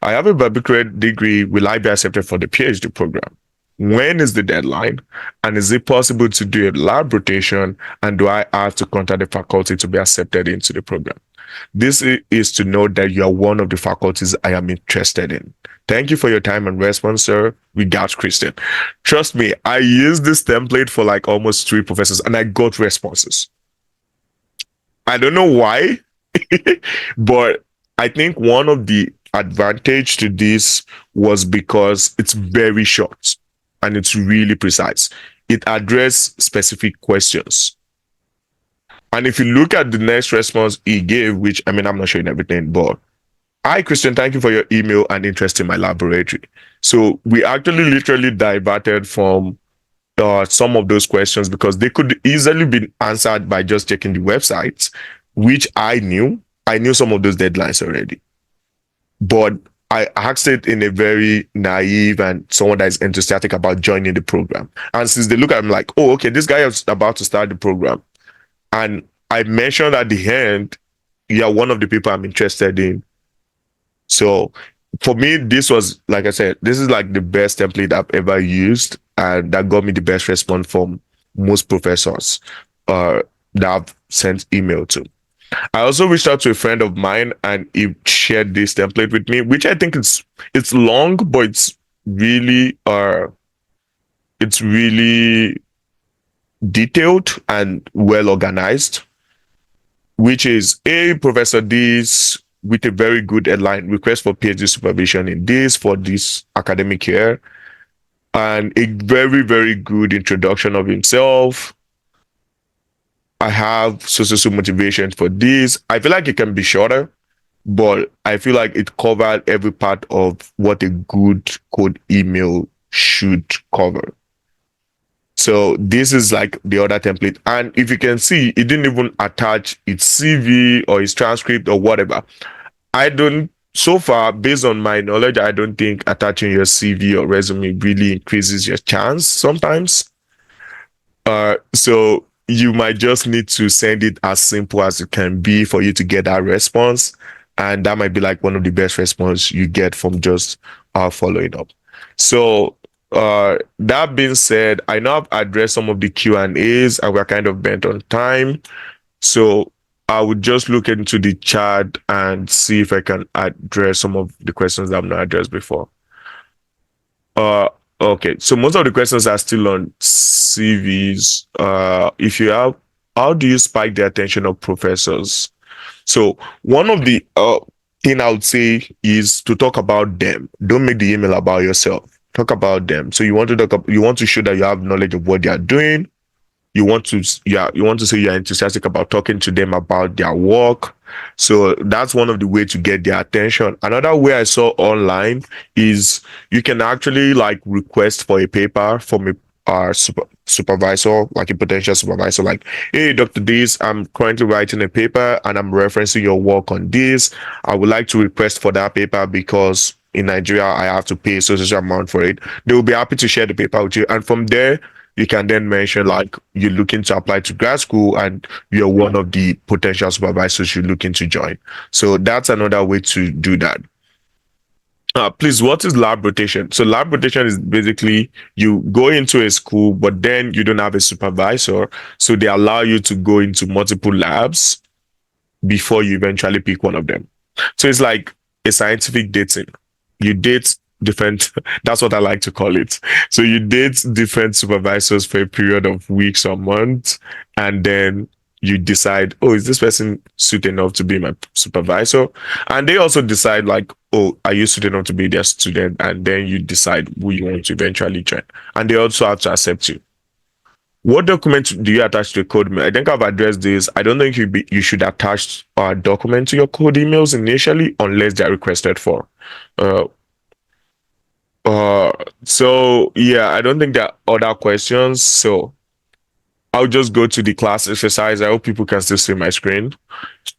I have a barbiturated degree. Will I be accepted for the PhD program? When is the deadline? And is it possible to do a lab rotation? And do I have to contact the faculty to be accepted into the program? This is to know that you are one of the faculties I am interested in. Thank you for your time and response, sir. Regards, Christian. Trust me, I used this template for like almost 3 professors and I got responses. I don't know why, but I think one of the advantage to this was because it's very short and it's really precise. It addresses specific questions. And if you look at the next response he gave, which I mean, I'm not showing everything, but hi, Christian, thank you for your email and interest in my laboratory. So we actually literally diverted from some of those questions because they could easily be answered by just checking the websites, which I knew. I knew some of those deadlines already, but I asked it in a very naive and someone that is enthusiastic about joining the program. And since they look at me like, oh, okay, this guy is about to start the program. And I mentioned at the end, you're one of the people I'm interested in. So for me, this was, like I said, this is like the best template I've ever used. And that got me the best response from most professors that I've sent email to. I also reached out to a friend of mine and he shared this template with me, which I think it's long, but it's really detailed and well organized, which is a Professor this with a very good headline request for PhD supervision in this for this academic year, and a very, very good introduction of himself. I have so motivation for this. I feel like it can be shorter, but I feel like it covered every part of what a good code email should cover. So this is like the other template. And if you can see, it didn't even attach its CV or its transcript or whatever. I don't, so far, based on my knowledge, I don't think attaching your CV or resume really increases your chance sometimes. So you might just need to send it as simple as it can be for you to get that response. And that might be like one of the best response you get from just following up. So that being said, I know I've addressed some of the Q&As and we're kind of bent on time. So I would just look into the chat and see if I can address some of the questions that I've not addressed before. Uh, okay. So most of the questions are still on CVs. If you have, how do you spike the attention of professors? So one of the thing I would say is to talk about them. Don't make the email about yourself. Talk about them. So you want to show that you have knowledge of what they are doing. You want to say you're enthusiastic about talking to them about their work. So that's one of the way to get their attention. Another way I saw online is you can actually like request for a paper from a supervisor, like a potential supervisor, like, hey, Dr. This, I'm currently writing a paper and I'm referencing your work on this. I would like to request for that paper because in Nigeria I have to pay a social amount for it. They will be happy to share the paper with you. And from there, you can then mention like you're looking to apply to grad school and you're one of the potential supervisors you're looking to join. So that's another way to do that. Please, what is lab rotation? So lab rotation is basically you go into a school, but then you don't have a supervisor. So they allow you to go into multiple labs before you eventually pick one of them. So it's like a scientific dating. You date different, that's what I like to call it. So you date different supervisors for a period of weeks or months, and then you decide, oh, is this person suited enough to be my supervisor? And they also decide, like, oh, are you suited enough to be their student? And then you decide who you want to eventually join. And they also have to accept you. What document do you attach to the code email? I think I've addressed this. I don't think you should attach a document to your code emails initially unless they're requested for. Uh, so yeah, I don't think there are other questions. So I'll just go to the class exercise. I hope people can still see my screen.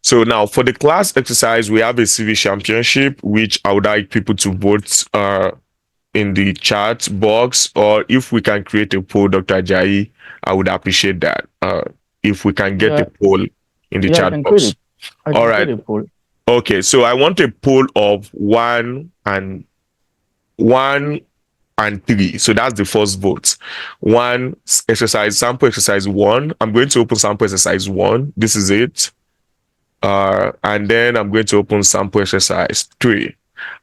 So now for the class exercise, we have a CV championship, which I would like people to vote in the chat box, or if we can create a poll, Dr. Ajayi, I would appreciate that. If we can get Yeah, a poll in the yeah, I chat can create box. it. I All can create right. a poll. Okay. So I want a poll of 1 and 3. So that's the first vote. Sample exercise 1. I'm going to open sample exercise 1. This is it. And then I'm going to open sample exercise 3.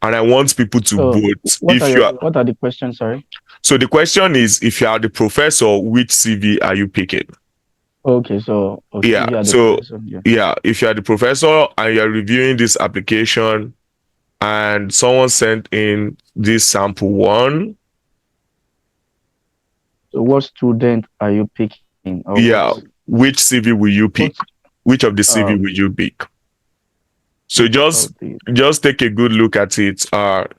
And I want people to So vote if you are. what are the questions? Sorry. So the question is, if you are the professor, which CV are you picking? Okay, so okay, Yeah. if you are the So professor, yeah. yeah, if you are the professor and you're reviewing this application and someone sent in this sample 1, So what student are you picking, or yeah, which CV will you pick? what Which of the CV uh will you pick? So which just of the just take a good look at it.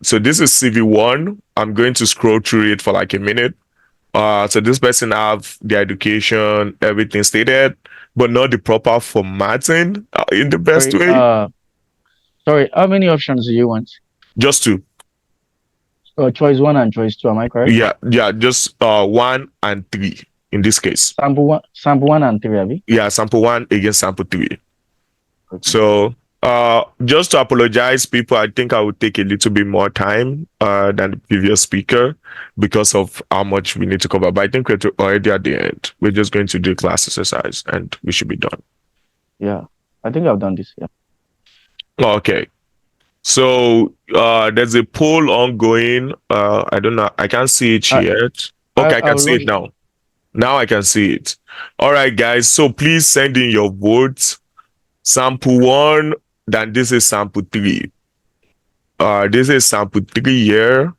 So this is CV1. I'm going to scroll through it for like a minute. So this person have the education, everything stated, but not the proper formatting in the best sorry way. sorry, how many options do you want? Just two. Choice one and choice two, am I correct? Yeah, just 1 and 3 in this case. Sample one and three, Abby. Yeah, sample 1 against sample 3. Okay. So just to apologize, people, I think I would take a little bit more time than the previous speaker because of how much we need to cover. But I think we're already at the end. We're just going to do class exercise and we should be done. Yeah, I think I've done this. Yeah. Okay. So there's a poll ongoing. I don't know. I can't see it I yet. Okay, I can I'll see log it it. now. Now I can see it. All right, guys. So please send in your votes. Sample 1, then this is sample 3. This is sample 3 here,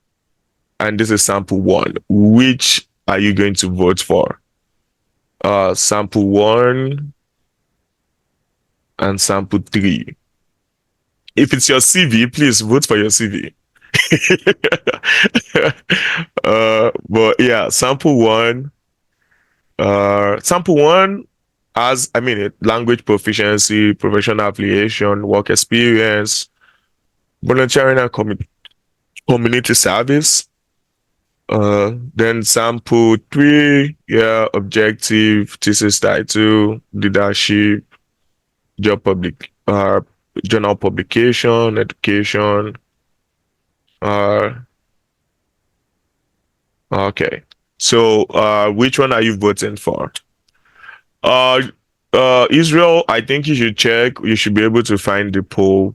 and this is sample 1. Which are you going to vote for? Sample 1 and sample 3. If it's your CV, please vote for your CV. But yeah, sample one has, I mean, language proficiency, professional affiliation, work experience, volunteering and community service. Then sample 3, yeah, objective, thesis title, leadership, journal publication, education. Okay. So, which one are you voting for? Uh, Israel, I think you should check. You should be able to find the poll.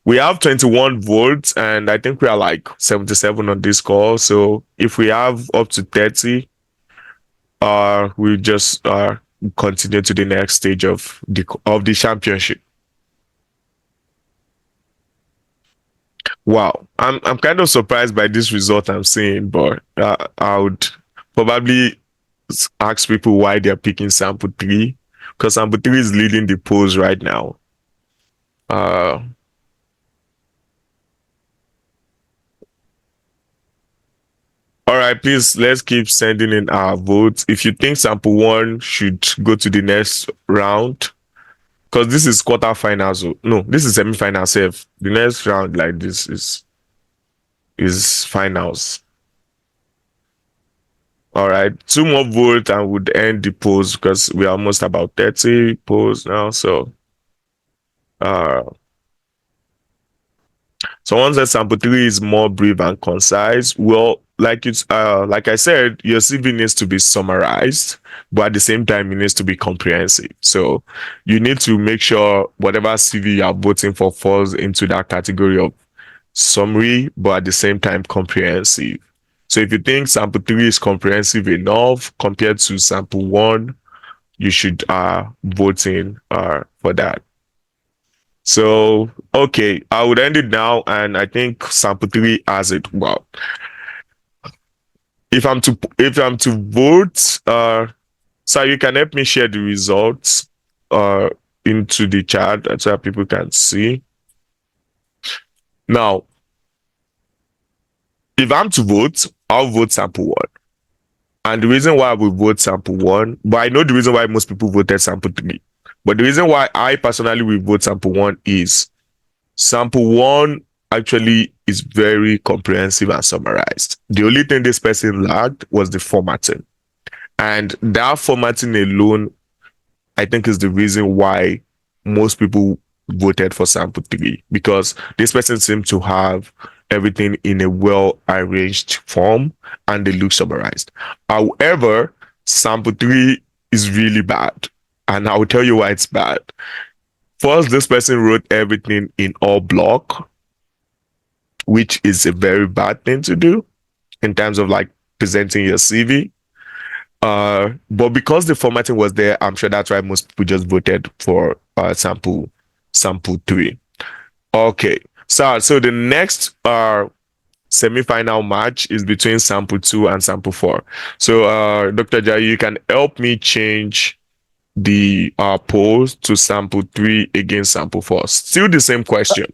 We have 21 votes, and I think we are like 77 on this call. So if we have up to 30, we just continue to the next stage of the championship. Wow, I'm kind of surprised by this result I'm seeing, but I would probably ask people why they're picking sample three, because sample three is leading the polls right now. Uh, all right, please let's keep sending in our votes. If you think sample one should go to the next round, because this is quarterfinals. No, this is semi-final safe. The next round like this is finals. All right, two more votes and would end the polls because we're almost about 30 polls now. Uh, someone said sample three is more brief and concise. Well, like I said, your CV needs to be summarized, but at the same time, it needs to be comprehensive. So you need to make sure whatever CV you are voting for falls into that category of summary, but at the same time comprehensive. So if you think sample three is comprehensive enough compared to sample one, you should vote in for that. So okay, I would end it now, and I think sample three has it. Well, if I'm to vote, so you can help me share the results uh into the chat so that people can see. Now, if I'm to vote, I'll vote sample one. And the reason why we vote sample one, but I know the reason why most people voted sample three. But the reason why I personally will vote sample one is sample one actually is very comprehensive and summarized. The only thing this person lacked was the formatting. And that formatting alone, I think, is the reason why most people voted for sample three, because this person seemed to have everything in a well arranged form and they look summarized. However, sample three is really bad, and I will tell you why it's bad. First, this person wrote everything in all block, which is a very bad thing to do in terms of like presenting your CV. But because the formatting was there, I'm sure that's why most people just voted for sample three. Okay, so the next semi-final match is between sample two and sample four. So Dr. Jai, you can help me change the polls to sample three against sample four. Still the same question.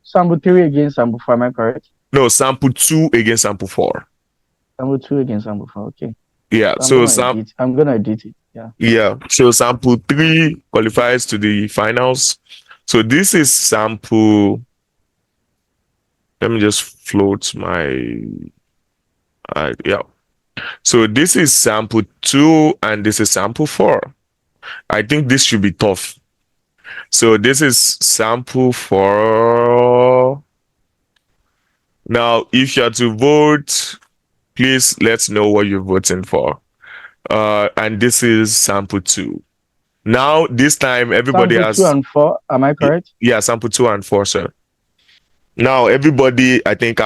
Sample three against sample four, am I correct? No, sample two against sample four. Sample two against sample four, okay. Yeah, So I'm gonna edit it. Yeah. Yeah, so sample three qualifies to the finals. So this is sample. Let me just float my. Yeah. So this is sample two and this is sample four. I think this should be tough. So this is sample four. Now, if you are to vote, please let's know what you're voting for. And this is sample two. Now, this time everybody sample has two and four, am I correct? Yeah, sample two and four, sir. Now, everybody, I think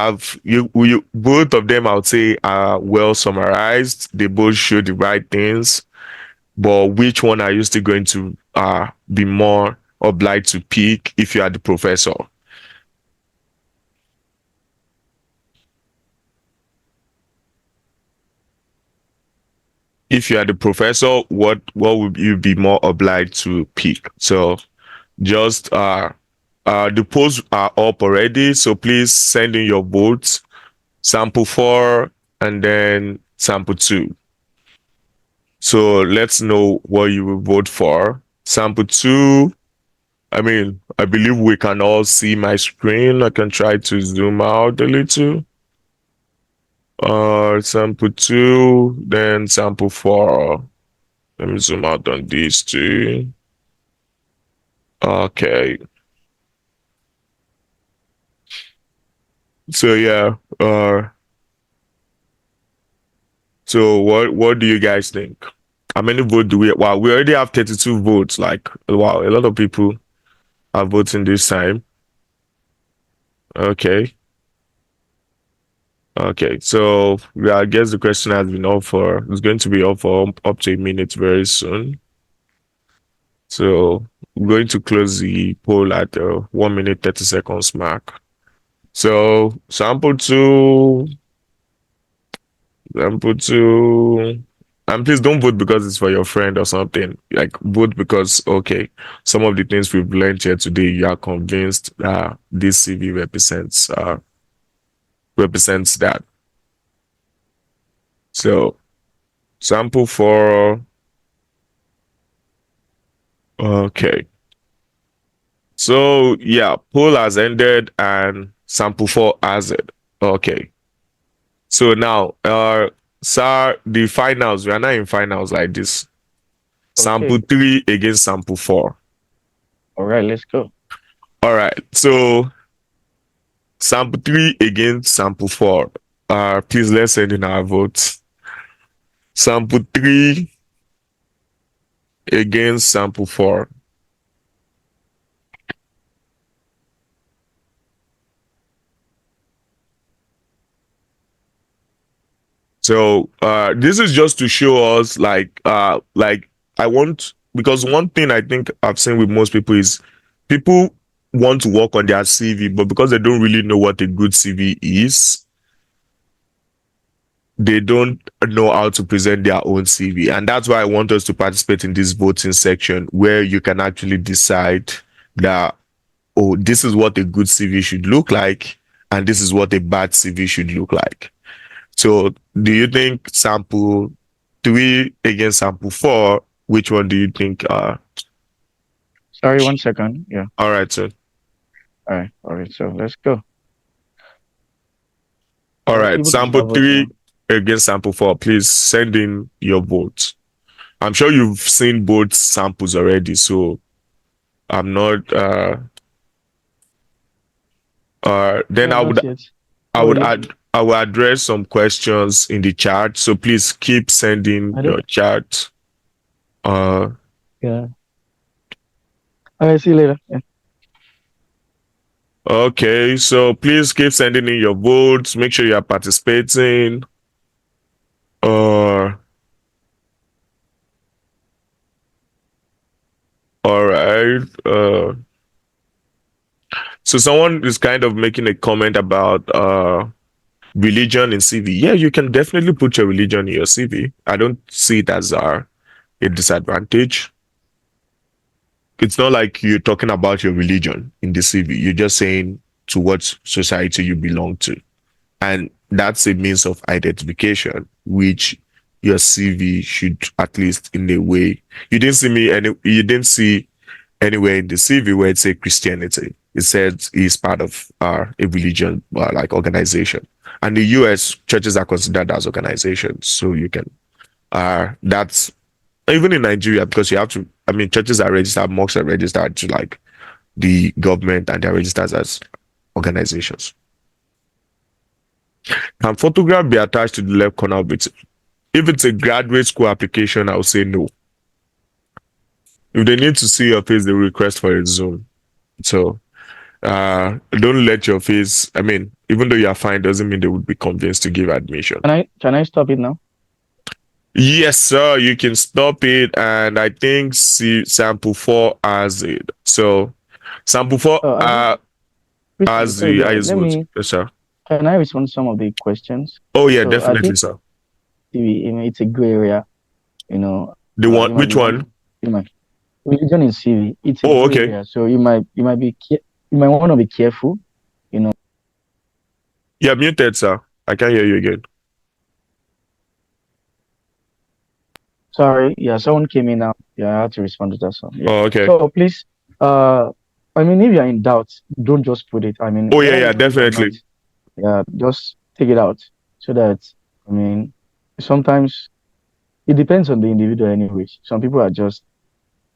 you both of them, I would say, are well summarized. They both show the right things. But which one are you still going to be more obliged to pick if you are the professor? If you are the professor, what would you be more obliged to pick? So just the polls are up already, so please send in your votes. Sample four and then sample two. So let's know what you will vote for. Sample two, I mean, I believe we can all see my screen. I can try to zoom out a little. Sample two, then sample four. Let me zoom out on these two. Okay. So yeah, so what do you guys think? How many votes do we? Wow, we already have 32 votes. Like, wow, a lot of people are voting this time. Okay. Okay, so yeah, I guess the question has been up for, it's going to be up for up to a minute very soon. So I'm going to close the poll at 1 minute 30 seconds mark. So sample two, and please don't vote because it's for your friend or something. Like vote because okay, some of the things we've learned here today, you are convinced that this CV represents that. So sample four, okay. So yeah, poll has ended and sample four has it. Okay. So now, sir, the finals, we are not in finals like this. Sample Okay. three against sample four. All right, let's go. All right. So sample three against sample four. Please let's send in our votes. Sample three against sample four. So this is just to show us like I want, because one thing I think I've seen with most people is people want to work on their CV, but because they don't really know what a good CV is, they don't know how to present their own CV. And that's why I want us to participate in this voting section where you can actually decide that, oh, this is what a good CV should look like, and this is what a bad CV should look like. So do you think sample three against sample four, which one do you think Sorry, 1 second. Yeah. all right, sir. All right. So let's go. All right. People can Sample start voting three now. against sample four. Please send in your votes. I'm sure you've seen both samples already, so I'm not then No, not yet. I How are would you? add I will address some questions in the chat. So please keep sending I your don't. chat. Uh Yeah. All right. See you later. Yeah. okay, so please keep sending in your votes. Make sure you are participating. Uh all right. So someone is kind of making a comment about religion in CV. Yeah, you can definitely put your religion in your CV. I don't see it as a disadvantage. It's not like you're talking about your religion in the CV. You're just saying to what society you belong to. And that's a means of identification, which your CV should, at least in a way. You didn't see anywhere in the CV where it say Christianity. It said it's part of a religion like organization. And the US churches are considered as organizations. So you can that's even in Nigeria, because you have to, I mean, churches are registered, mosques are registered to like the government, and they're registered as organizations. Can photograph be attached to the left corner of it? If it's a graduate school application, I would say no. If they need to see your face, they request for a Zoom. So don't let your face, I mean, even though you're fine, doesn't mean they would be convinced to give admission. Can I stop it now? Yes, sir, you can stop it. And I think sample four has it. So sample four I think Christian. has Sorry, the go ahead. highest Let vote. me. Yes, sir. Can I respond to some of the questions? Oh yeah, So I definitely, think sir. CV, it's a gray area. You know, The one, you might be which one? one. You might religion in CV. It's a Oh, gray okay. area. So you might want to be careful. You know. Yeah, muted, sir. I can't hear you again. Sorry. Yeah. Someone came in now. Yeah, I had to respond to that. So yeah. Oh, okay. So please. Uh, I mean, if you're in doubt, don't just put it. I mean, Oh yeah, whether yeah, you want it or not, definitely. yeah, just take it out so that I mean, sometimes it depends on the individual anyway. Some people are just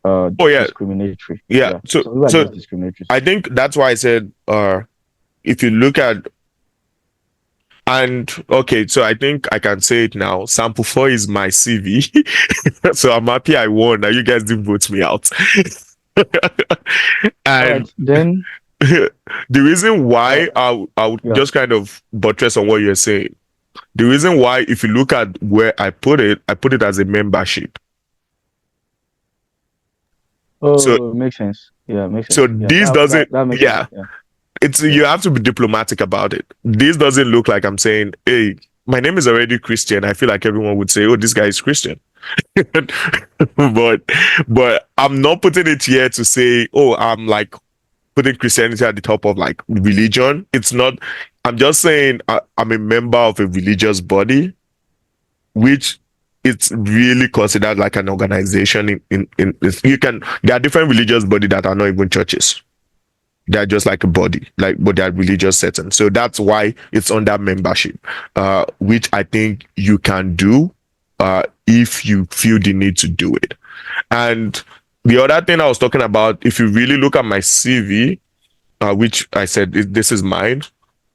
Oh yeah, discriminatory. yeah. Yeah, So some people are so just discriminatory. I think that's why I said if you look at, and okay, so I think I can say it now. Sample four is my CV. So I'm happy I won. Now you guys didn't vote me out. All And right, then the reason uh, why I would yeah, just kind of buttress on what you're saying. The reason why, if you look at where I put it as a membership. So Oh, makes sense. Yeah, makes so sense. Yeah, this that doesn't, that makes sense. yeah, Yeah, it's, yeah. you have to be diplomatic about it. This doesn't look like I'm saying, hey, my name is already Christian. I feel like everyone would say, oh, this guy is Christian. but I'm not putting it here to say, oh, I'm like putting Christianity at the top of like religion. It's not. I'm just saying I'm a member of a religious body, which it's really considered like an organization. You can, there are different religious bodies that are not even churches. They're just like a body, like, but they're religious setting. So that's why it's under membership, which I think you can do if you feel the need to do it. And the other thing I was talking about, if you really look at my CV, which I said this is mine,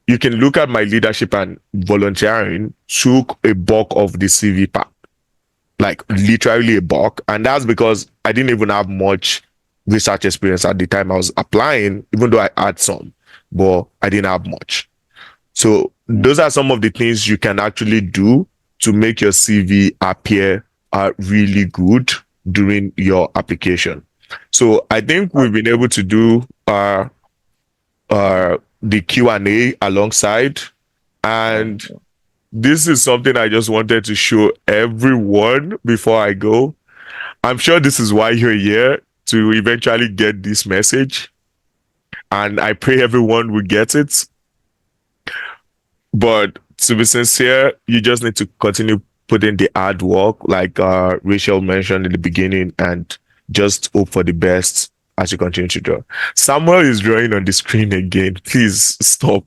you can look at my leadership and volunteering took a bulk of the CV part, like literally a bulk. And that's because I didn't even have much research experience at the time I was applying, even though I had some, but I didn't have much. So Mm. those are some of the things you can actually do to make your CV appear really good during your application. So I think Uh, we've been able to do the Q&A alongside, yeah, and this is something I just wanted to show everyone before I go. I'm sure this is why you're here, to eventually get this message, and I pray everyone will get it. But to be sincere, you just need to continue putting the hard work, like Rachel mentioned in the beginning, and just hope for the best as you continue to draw. Samuel is drawing on the screen again. Please stop.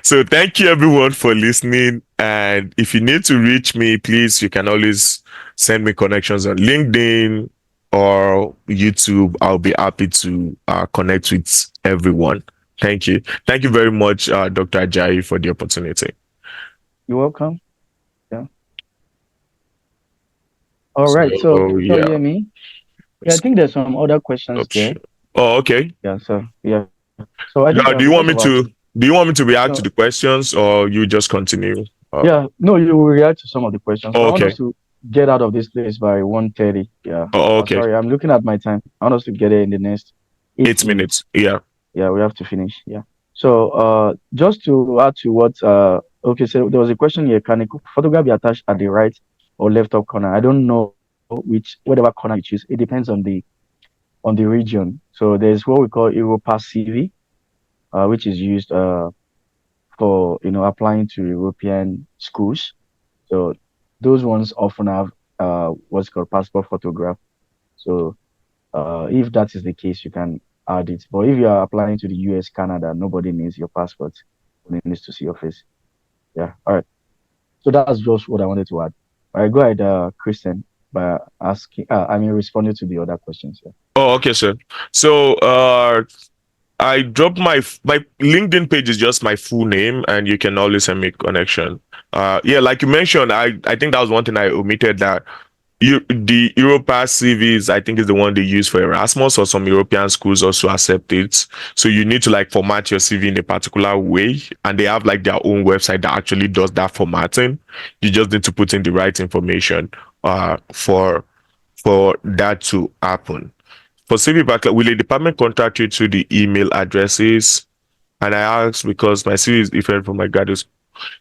So thank you everyone for listening. And if you need to reach me, please, you can always send me connections on LinkedIn or YouTube. I'll be happy to connect with everyone. Thank you. Thank you very much, Dr. Ajayi, for the opportunity. you're welcome. Yeah. All right. So So, can you yeah. hear me? Yeah, I think there's some other questions there. Option. Oh, okay. Yeah. So yeah. So I think Now, first of all, do you want me to react to no, the questions, or you just continue? yeah, no, you will react to some of the questions. So Oh, I want us okay. to get out of this place by 1:30. Yeah. Oh, okay. Sorry, I'm looking at my time. I want us to get there in the next eight 8 minutes. minutes. Yeah. Yeah, we have to finish. Yeah. So just to add to what okay, so there was a question here, can a photograph be attached at the right or left top corner? I don't know whatever corner you choose. It depends on the region. So there's what we call Europa CV, which is used for applying to European schools. So those ones often have what's called passport photograph. So if that is the case, you can add it. But if you are applying to the US, Canada, nobody needs your passport. Only needs to see your face. Yeah. All right. So that's just what I wanted to add. All right. Go ahead, Kristen, by asking. Responding to the other questions. Yeah. Oh, okay, sir. So, I dropped my LinkedIn page is just my full name, and you can always send me connection. Yeah, like you mentioned, I think that was one thing I omitted, that the Europass CVs, I think, is the one they use for Erasmus, or some European schools also accept it. So you need to like format your CV in a particular way, and they have like their own website that actually does that formatting. You just need to put in the right information for that to happen. For CV backlog, will the department contact you through the email addresses? And I ask because my CV is different from my graduate.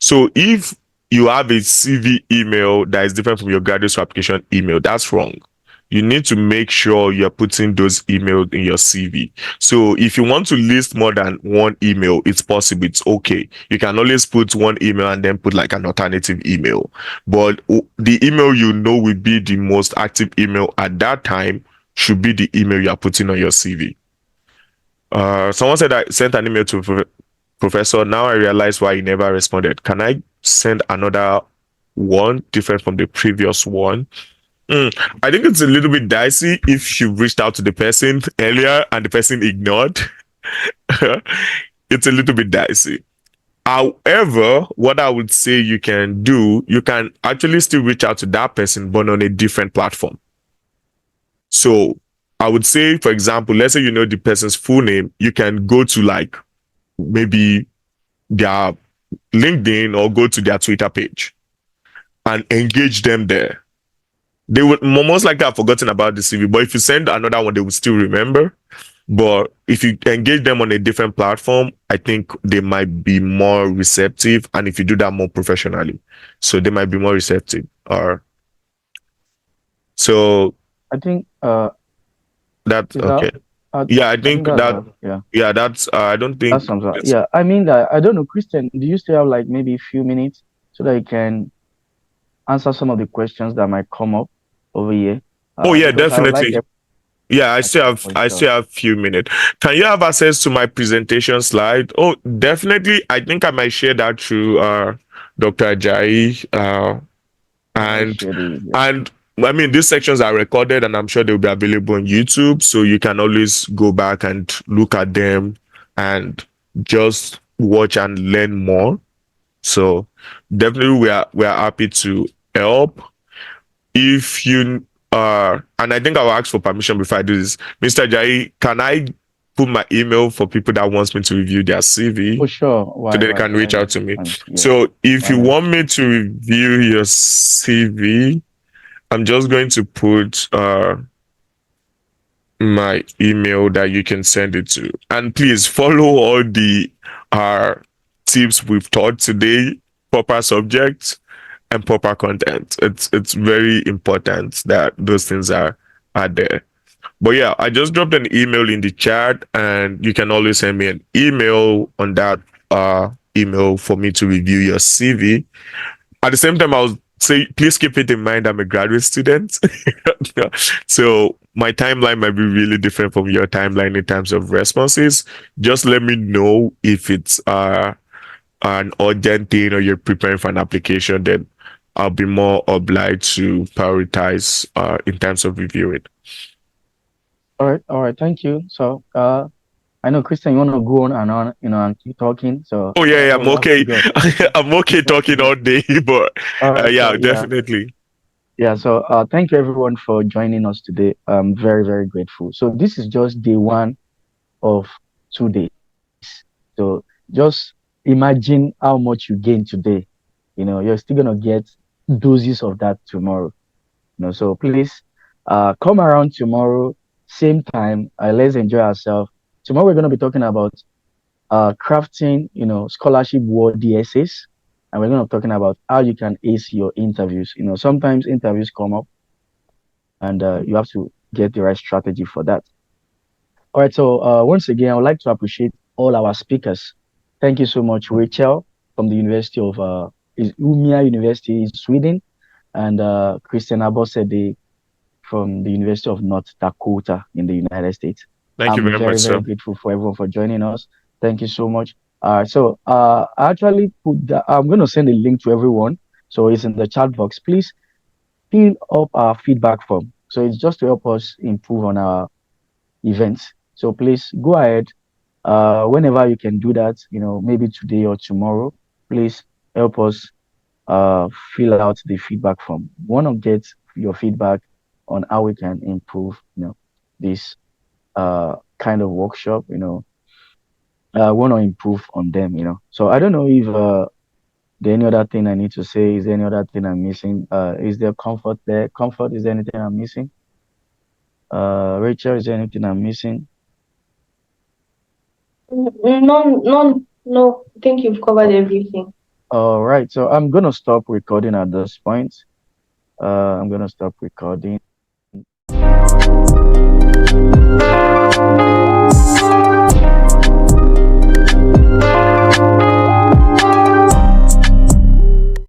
So if you have a CV email that is different from your graduate application email, that's wrong. You need to make sure you're putting those emails in your CV. So if you want to list more than one email, it's possible. It's okay. You can always put one email and then put like an alternative email. But the email you know will be the most active email at that time should be the email you are putting on your CV. Someone said I sent an email to professor. Now I realize why he never responded. Can I send another one different from the previous one? I think it's a little bit dicey if you reached out to the person earlier and the person ignored. It's a little bit dicey. However, what I would say you can do, you can actually still reach out to that person, but on a different platform. So I would say, for example, let's say you know the person's full name, you can go to like maybe their LinkedIn or go to their Twitter page and engage them there. they would most likely have forgotten about the CV. But if you send another one, they will still remember. But if you engage them on a different platform, I think they might be more receptive. And if you do that more professionally, so they might be more receptive. Or so I think that's is that okay. Yeah, I I think think that's that yeah. yeah, that's I don't That think sounds right. that's Yeah, I mean that I don't know, Christian, do you still have like maybe a few minutes so that you can answer some of the questions that might come up over here? oh yeah, Because I would like definitely. Yeah, everyone for I sure. still have few minutes. Can you have access to my presentation slide? Oh, definitely. I think I might share that through Dr. Ajayi. And Share the yeah. and I mean these sections are recorded and I'm sure they'll be available on YouTube. So you can always go back and look at them and just watch and learn more. So definitely we are happy to help. If you and I think I'll ask for permission before I do this. Mr. Jai, can I put my email for people that wants me to review their CV For sure. so they can Why reach out not? to me? Yeah, So if why you not? want me to review your CV, I'm just going to put my email that you can send it to. And please follow all the uh tips we've taught today, proper subjects and proper content. It's very important that those things are there. But yeah, I just dropped an email in the chat and you can always send me an email on that email for me to review your CV. At the same time, I'll say please keep it in mind I'm a graduate student. So my timeline might be really different from your timeline in terms of responses. Just let me know if it's an urgent thing or you're preparing for an application, then I'll be more obliged to prioritize in terms of reviewing. All right, thank you. So I know Christian, you want to go on, and keep talking. So Oh yeah, yeah, I'm you have to okay. go. I'm okay talking all day, but All right, so yeah, yeah. definitely. Yeah, so thank you everyone for joining us today. I'm very, very grateful. So this is just day one of 2 days. So just imagine how much you gain today. You're still gonna get doses of that tomorrow. So please come around tomorrow, same time. Let's enjoy ourselves. Tomorrow we're gonna be talking about crafting, scholarship worthy essays. And we're gonna be talking about how you can ace your interviews. Sometimes interviews come up and you have to get the right strategy for that. All right. So once again, I would like to appreciate all our speakers. Thank you so much, Rachel from the University of is Umia University in Sweden, and Christian Abosede from the University of North Dakota in the United States. Thank you I'm very much, very, very sir. grateful for everyone for joining us. Thank you so much. So I actually I'm going to send a link to everyone. So it's in the chat box. Please fill up our feedback form. So it's just to help us improve on our events. So please go ahead. Whenever you can do that, maybe today or tomorrow, please help us fill out the feedback form. We want to get your feedback on how we can improve, this kind of workshop. Want to improve on them. So I don't know if there any other thing I need to say. Is there any other thing I'm missing? Is there comfort there? Comfort, is there anything I'm missing? Rachel, is there anything I'm missing? No. I think you've covered everything. All right, so I'm gonna stop recording at this point. I'm gonna stop recording.